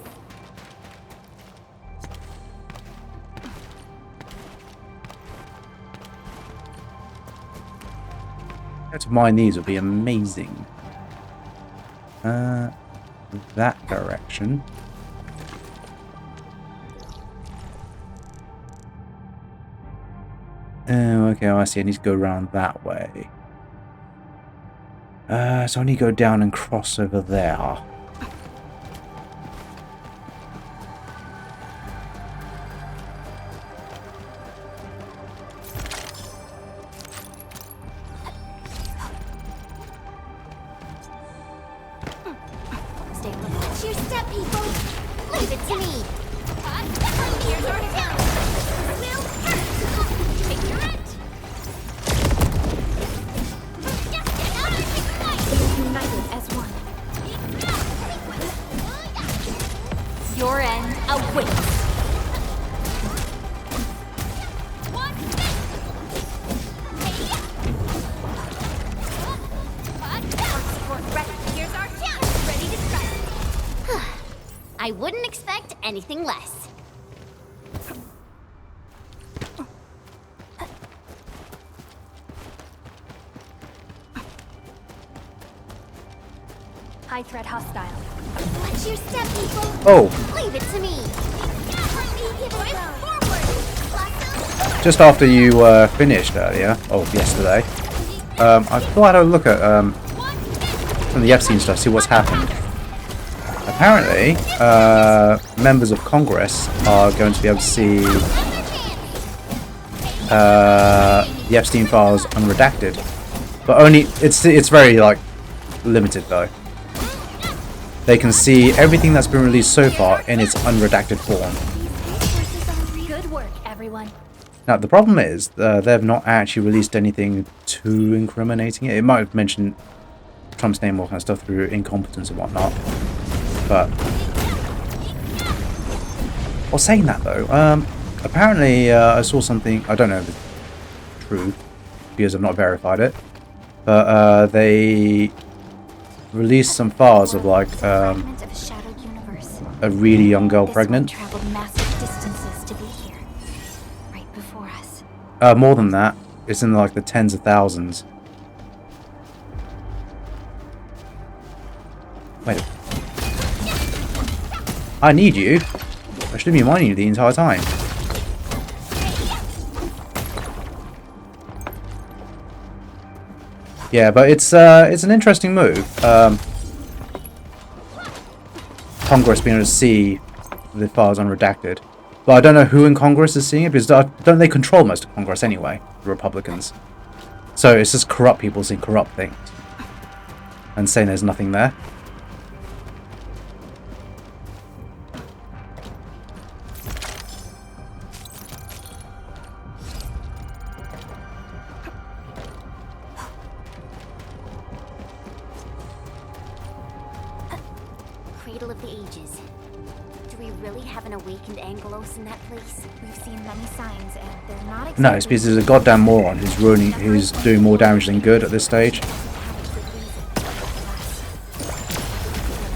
To mine these would be amazing. That direction. Oh, okay, I see. I need to go around that way. So I need to go down and cross over there. Watch your step, people! Leave it to me. Here's our town! Will hurt! Take your end! United as one. Your end awaits. Here's our town! Ready to strike! I wouldn't expect anything less. High threat hostile. Watch your step, people! Oh, Leave it to me. just after you finished earlier, yesterday, I thought I'd have a look at some of the Epstein stuff, see what's happened. Apparently, members of Congress are going to be able to see the Epstein files unredacted, but only it's very like limited though. They can see everything that's been released so far in its unredacted form. Good work, everyone. Now the problem is they've not actually released anything too incriminating. It might have mentioned Trump's name, all kind of stuff through incompetence and whatnot, but Well, saying that though, apparently I saw something. I don't know if it's true because I've not verified it, but they released some files of like a really young girl pregnant. Traveled massive distances to be here, right before us. More than that, it's in like the tens of thousands. Wait. I need you. I should have been mining you the entire time. Yeah, but it's an interesting move. Congress being able to see the files unredacted. But I don't know who in Congress is seeing it, because don't they control most of Congress anyway, the Republicans. So it's just corrupt people seeing corrupt things. And saying there's nothing there. Cradle of the Ages. Do we really have an awakened Aggeloid in that place? We've seen many signs, and they're not exactly... No, it's because there's a goddamn moron who's doing more damage than good at this stage.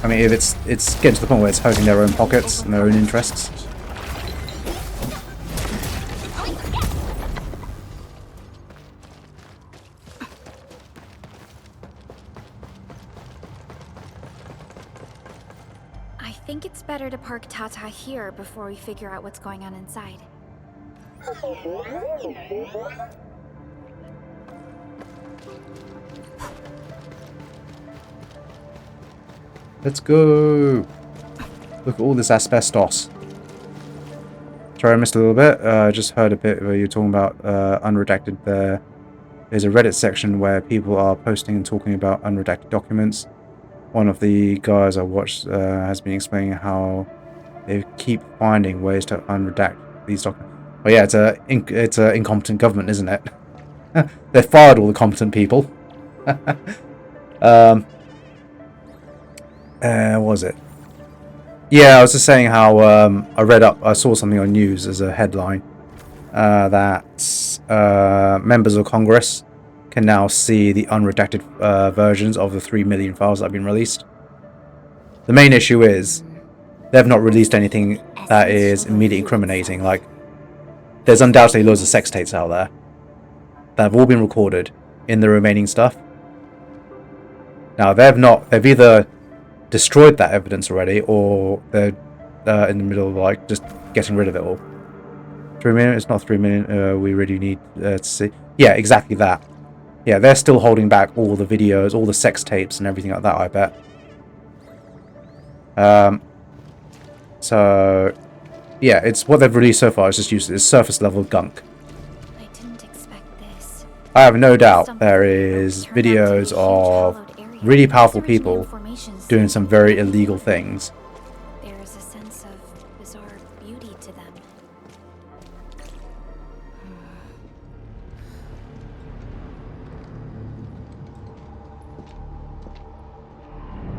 I mean, if it's getting to the point where it's hurting their own pockets and their own interests. I think it's better to park Tata here before we figure out what's going on inside. Let's go. Look at all this asbestos. Sorry, I missed a little bit. I just heard a bit where you're talking about unredacted there. There's a Reddit section where people are posting and talking about unredacted documents. One of the guys I watched has been explaining how they keep finding ways to unredact these documents. Oh yeah, it's a incompetent government, isn't it? They fired all the competent people. What was it? Yeah, I was just saying how I saw something on news as a headline that members of Congress can now see the unredacted versions of the 3 million files that have been released. The main issue is they've not released anything that is immediately incriminating. Like, there's undoubtedly loads of sex tapes out there that have all been recorded in the remaining stuff. Now, they've either destroyed that evidence already, or they're in the middle of like just getting rid of it all. 3 million? It's not 3 million. We really need to see. Yeah, exactly that. Yeah, they're still holding back all the videos, all the sex tapes and everything like that, I bet. So, yeah, it's what they've released so far. It's just used as surface level gunk. I didn't expect this. I have no doubt there is videos of really powerful people doing some very illegal things. There is a sense of bizarre beauty to them.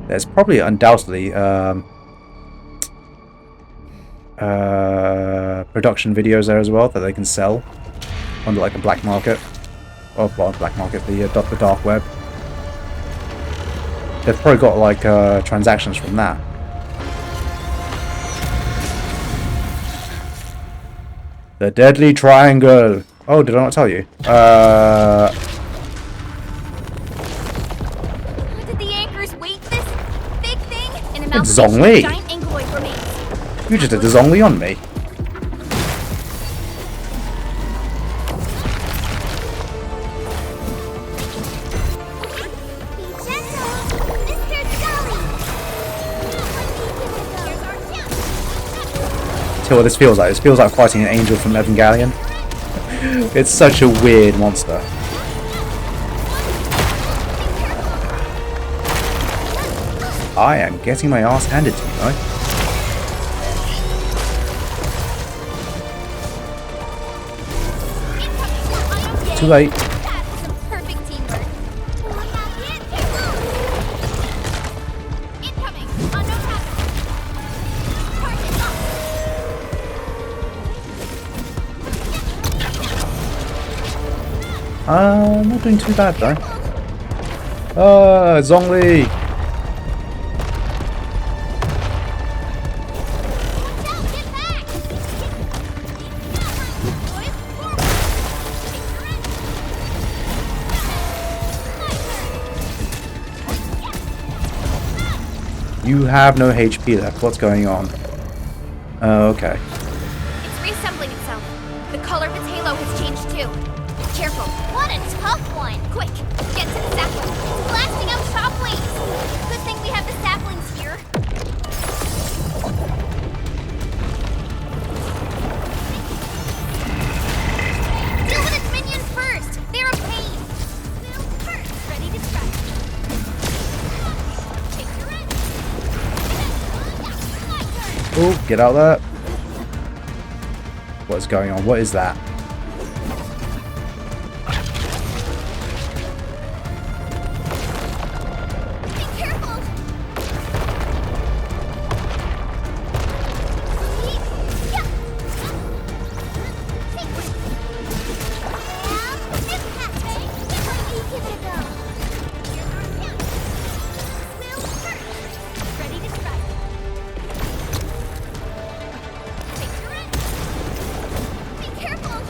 There's probably undoubtedly production videos there as well that they can sell on like the black market. Oh, well, black market, the dark web. They've probably got like transactions from that. The Deadly Triangle. Oh, did I not tell you? Did the anchors weight this big thing? An It's amalgamation Zhongli. of giant Ankhor remains. You just did the Zhongli on me. See what this feels like. This feels like fighting an angel from Evangelion. It's such a weird monster. I am getting my ass handed to me, right? Too late. That's some perfect teamwork. Incoming. Unknown target. Target locked. Not doing too bad though. Zhongli! You have no HP left. What's going on? Oh, okay. It's reassembling itself. The color of its halo has changed too. Careful. What a tough one! Quick, get to the sapling. It's blasting out shockwaves! Good thing we have the saplings here. Deal with its minions first! They're a pain! First, ready to strike. Take your end. My turn! Oh, get out there. What is going on? What is that? Be careful!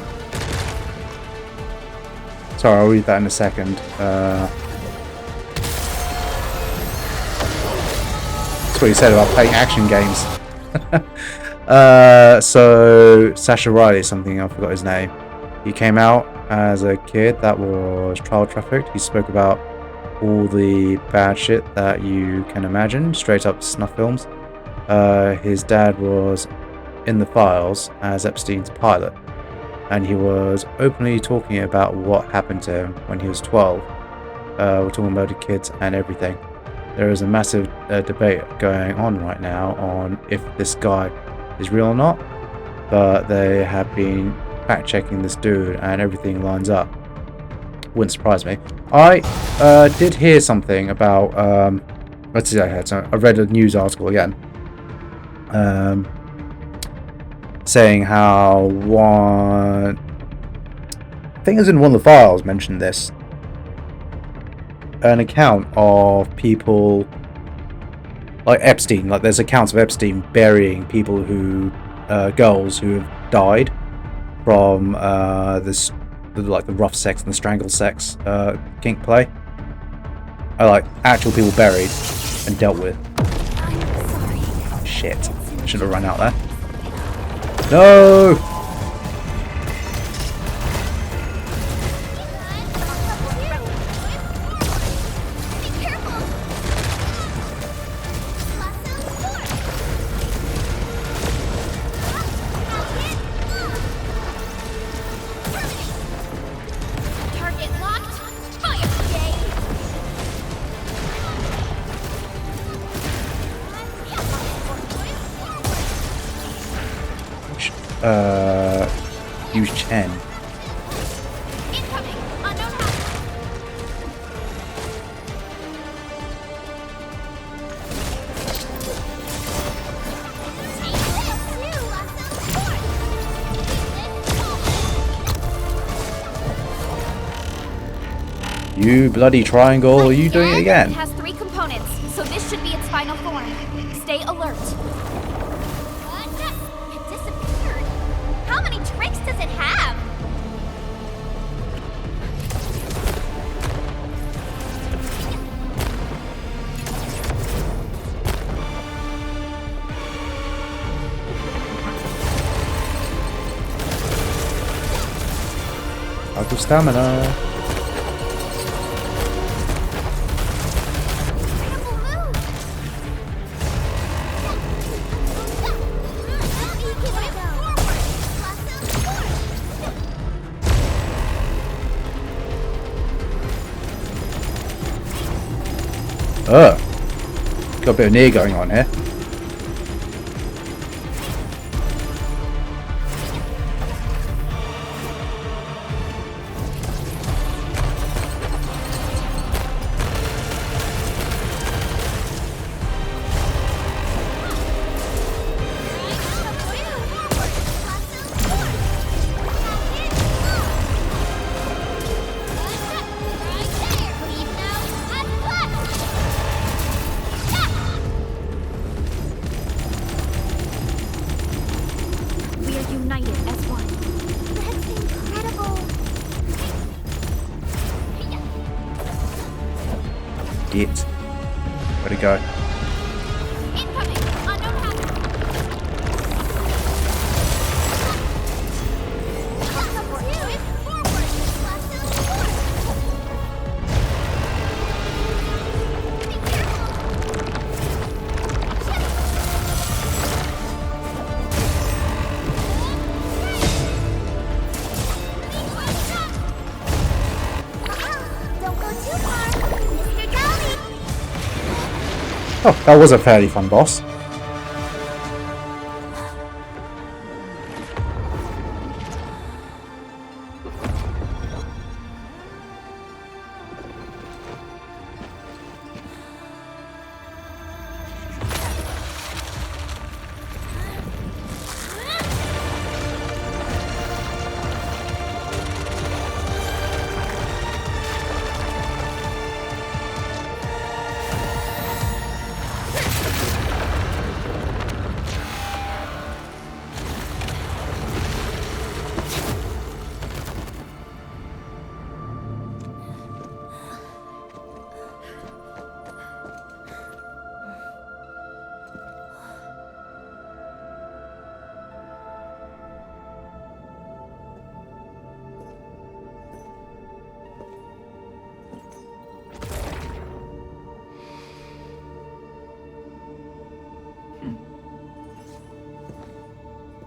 Sorry, I'll read that in a second. That's what he said about playing action games. So Sasha Riley, something I forgot his name. He came out as a kid that was child trafficked. He spoke about all the bad shit that you can imagine, straight up snuff films. His dad was in the files as Epstein's pilot, and he was openly talking about what happened to him when he was 12. We're talking about the kids and everything. There is a massive debate going on right now on if this guy is real or not, but they have been fact-checking this dude and everything lines up. Wouldn't surprise me. I did hear something about, let's see, I read a news article again, saying how one, I think it was in one of the files mentioned this, an account of people like Epstein, like there's accounts of Epstein burying people who, girls who have died from this, like the rough sex and the strangle sex kink play, are like actual people buried and dealt with. I'm sorry. Shit, should have run out there. No! Target locked. Fire! Use Chen. Incoming. Unknown hazard. You bloody triangle, are you doing it It again? has 3 components, so this should be its final form. Stay alert. It disappeared. How many tricks does it have? Out of stamina. Got a bit of near going on here. united as one. That's incredible. It. Where'd it go? Incoming! Unknown hazard! Don't go too far, Mr. Galley. Oh, that was a fairly fun boss.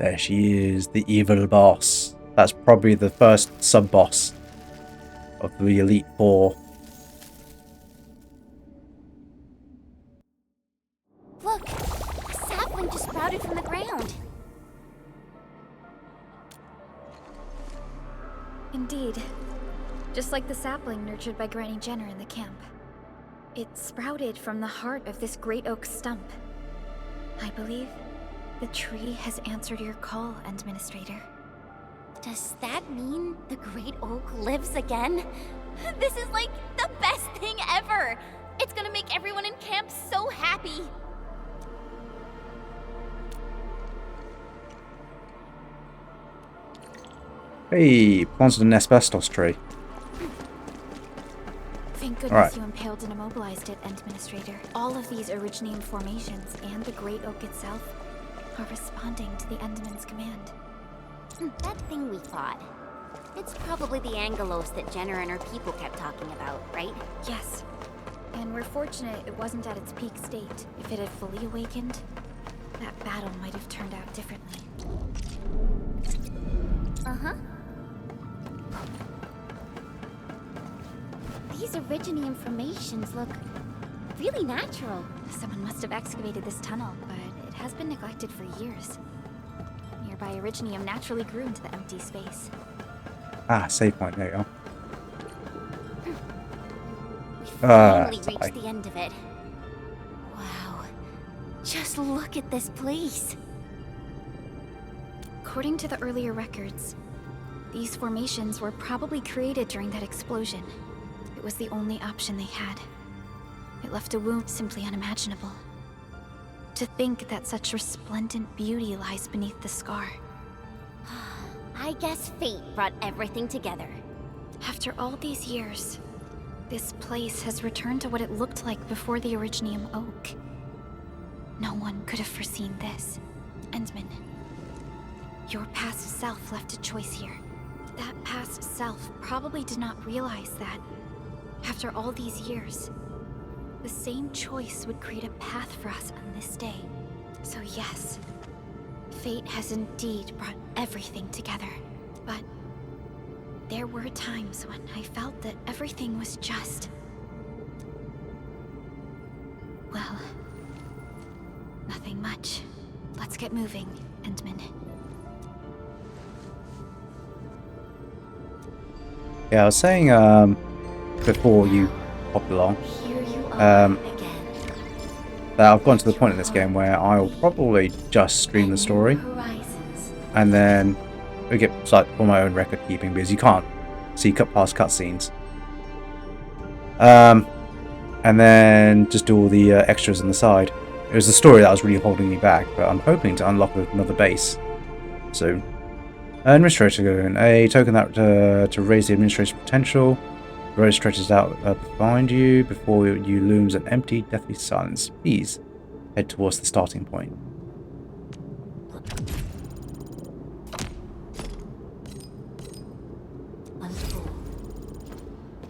There she is, the evil boss. That's probably the first sub-boss of the Elite Four. Look, a sapling just sprouted from the ground. Indeed. Just like the sapling nurtured by Granny Jenner in the camp. It sprouted from the heart of this great oak stump. I believe the tree has answered your call, Administrator. Does that mean the Great Oak lives again? This is like the best thing ever! It's gonna make everyone in camp so happy! Hey, planted an asbestos tree. Thank goodness Alright. you impaled and immobilized it, Administrator. All of these Originium formations and the Great Oak itself are responding to the Enderman's command. That thing we fought. It's probably the Aggeloid that Jenner and her people kept talking about, right? Yes. And we're fortunate it wasn't at its peak state. If it had fully awakened, that battle might have turned out differently. Uh-huh. These Originium formations look really natural. Someone must have excavated this tunnel, but it has been neglected for years. Nearby Originium naturally grew into the empty space. Ah, save point, there you go. We finally sorry. reached the end of it. Wow. Just look at this place. According to the earlier records, these formations were probably created during that explosion. It was the only option they had. It left a wound simply unimaginable. To think that such resplendent beauty lies beneath the scar. I guess fate brought everything together. After all these years, this place has returned to what it looked like before the Originium Oak. No one could have foreseen this. Endman, your past self left a choice here. That past self probably did not realize that, after all these years, the same choice would create a path for us on this day. So yes, fate has indeed brought everything together. But there were times when I felt that everything was just... well, nothing much. Let's get moving, Endman. Yeah, I was saying before you popped along Here you are again. that I've gotten to the point in this game where I'll probably just stream the story Horizons. and then we get like for my own record keeping because you can't see cut past cutscenes. And then just do all the extras on the side. It was the story that was really holding me back, but I'm hoping to unlock another base soon. Administrator, a token that to raise the administrator's potential. The road stretches out behind you. Before you looms an empty, deathly silence. Please head towards the starting point. Unfold.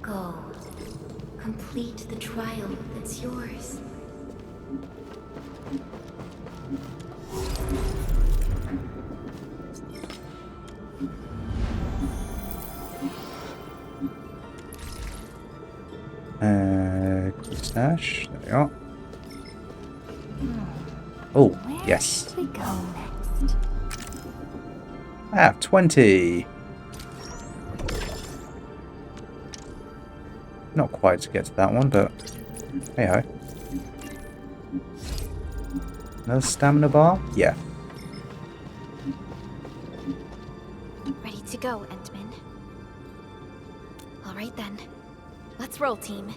Go. Complete the trial that's yours. Quick stash. There we are. Oh, yes. Where should we go next? I have 20. Not quite to get to that one, but hey ho. Another stamina bar? Yeah. Ready to go, Entman. All right then. Let's roll, team.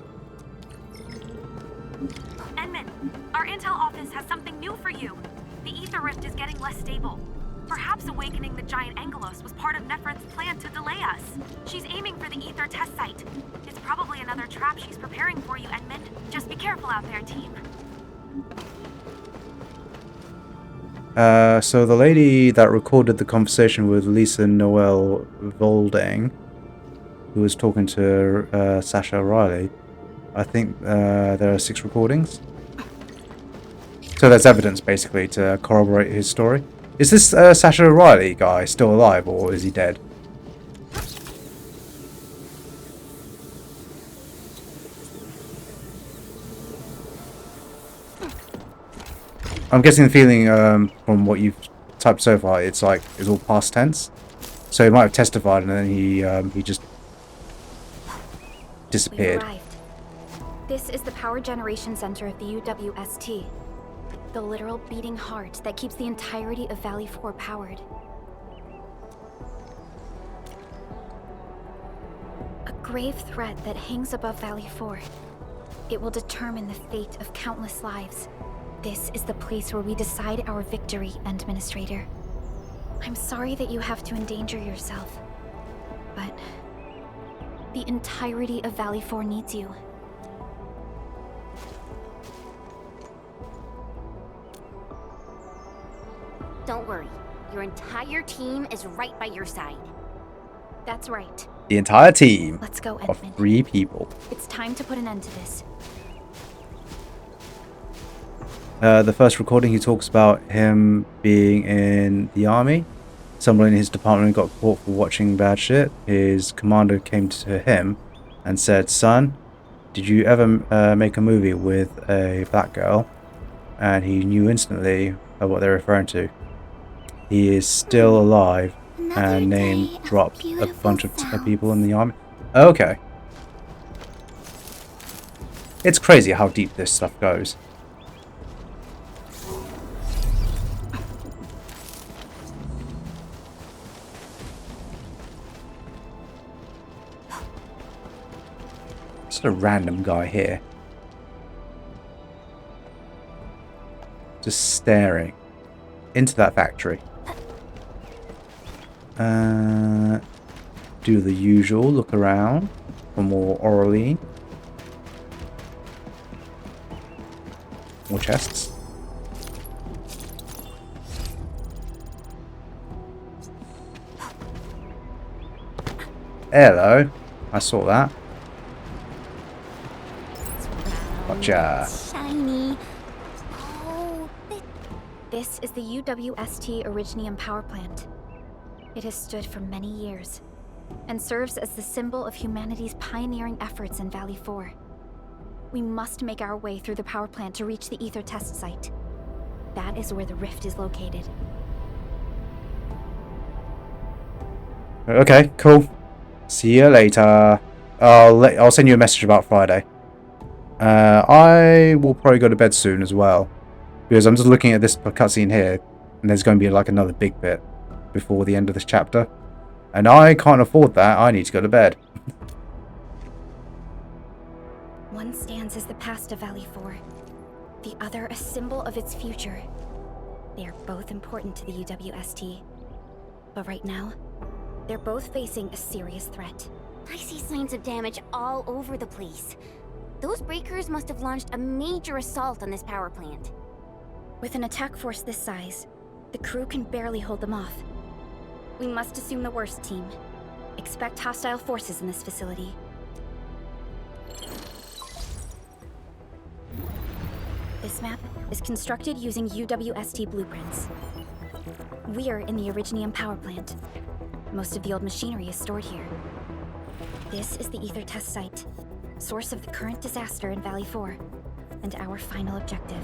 Enman, our intel office has something new for you. The Aether rift is getting less stable. Perhaps awakening the giant Aggeloid was part of Nephron's plan to delay us. She's aiming for the Aether test site. It's probably another trap she's preparing for you, Enman. Just be careful out there, team. So the lady that recorded the conversation with Lisa Noel Volding, who was talking to Sasha Riley, I think there are 6 recordings. So there's evidence, basically, to corroborate his story. Is this Sasha Riley guy still alive, or is he dead? I'm getting the feeling from what you've typed so far, it's like it's all past tense. So he might have testified and then he just disappeared. We've arrived. This is the power generation center of the UWST. The literal beating heart that keeps the entirety of Valley 4 powered. A grave threat that hangs above Valley 4. It will determine the fate of countless lives. This is the place where we decide our victory, Administrator. I'm sorry that you have to endanger yourself, but the entirety of Valley 4 needs you. Don't worry. Your entire team is right by your side. That's right. The entire team Let's go, of Edmund. 3 people. It's time to put an end to this. The first recording, he talks about him being in the army. Someone in his department got caught for watching bad shit. His commander came to him and said, "Son, did you ever make a movie with a black girl?" And he knew instantly what they're referring to. He is still alive and name dropped a bunch of people in the army. Okay. It's crazy how deep this stuff goes. Just a random guy here. Just staring into that factory. Do the usual, look around for more Orally. More chests. Hello. I saw that. Gotcha. Shiny. Oh, This is the UWST Originium power plant. It has stood for many years and serves as the symbol of humanity's pioneering efforts in Valley 4. We must make our way through the power plant to reach the Aether test site. That is where the rift is located. Okay, cool. See you later. I'll send you a message about Friday. I will probably go to bed soon as well, because I'm just looking at this cutscene here, and there's going to be like another big bit before the end of this chapter, and I can't afford that. I need to go to bed. One stands as the past of Valley 4, the other a symbol of its future. They are both important to the UWST, But right now, they're both facing a serious threat. I see signs of damage all over the place. Those breakers must have launched a major assault on this power plant. With an attack force this size, the crew can barely hold them off. We must assume the worst, team. Expect hostile forces in this facility. This map is constructed using UWST blueprints. We're in the Originium power plant. Most of the old machinery is stored here. This is the Aether test site, source of the current disaster in Valley 4, and our final objective.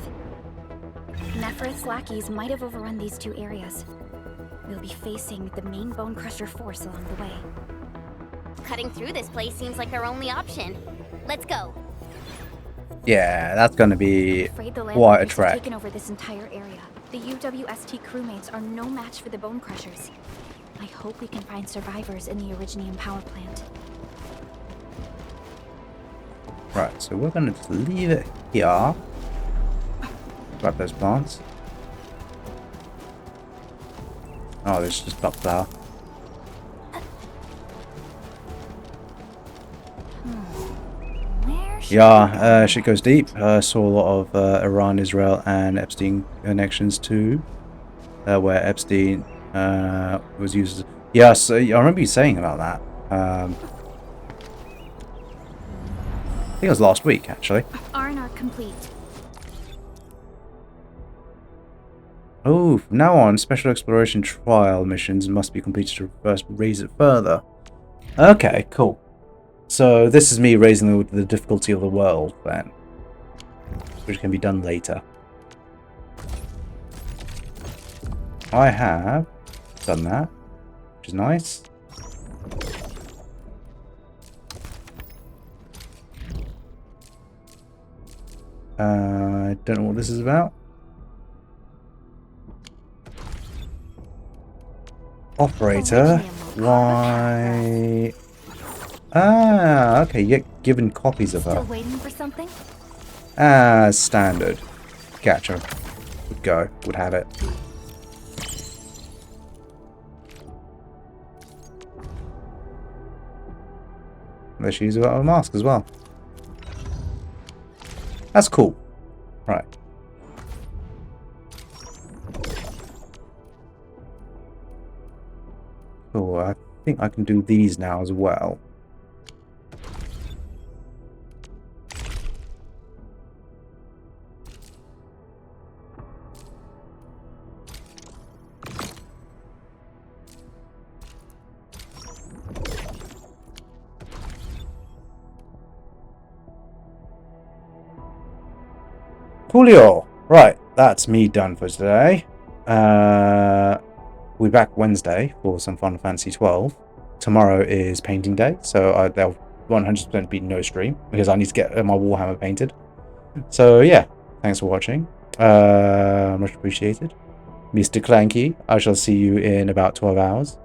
Neferith's lackeys might have overrun these two areas. We'll be facing the main Bone Crusher force along the way. Cutting through this place seems like our only option. Let's go. Yeah, that's going to be Afraid the quite a Landlords have trek. taken over this entire area. The UWST crewmates are no match for the Bone Crushers. I hope we can find survivors in the Originium power plant. Right, so we're going to just leave it here. Grab those plants. Oh, there's just buck flower. Yeah, shit goes deep. Saw a lot of Iran, Israel, and Epstein connections too, where Epstein was used as... Yeah, so I remember you saying about that. I think it was last week, actually. R&R complete. Oh, from now on, special exploration trial missions must be completed to first raise it further. Okay, cool. So this is me raising the difficulty of the world, then. Which can be done later. I have done that, which is nice. I don't know what this is about. Operator, why? Ah, okay, you get given copies of her. Still waiting for something? Ah, standard. Gotcha. Would go, would have it. There she is without a mask as well. That's cool. Right. Cool, I think I can do these now as well. Coolio. Right, that's me done for today. We'll be back Wednesday for some Final Fantasy 12. Tomorrow is painting day, so there'll 100% be no stream because I need to get my Warhammer painted. So yeah, thanks for watching. Much appreciated. Mr. Clanky, I shall see you in about 12 hours,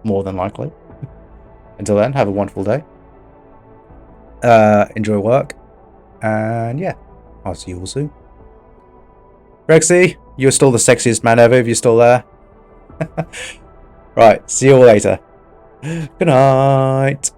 more than likely. Until then, have a wonderful day. Enjoy work, and yeah, I'll see you all soon. Rexy, you're still the sexiest man ever if you're still there. Right, see you all later. Good night.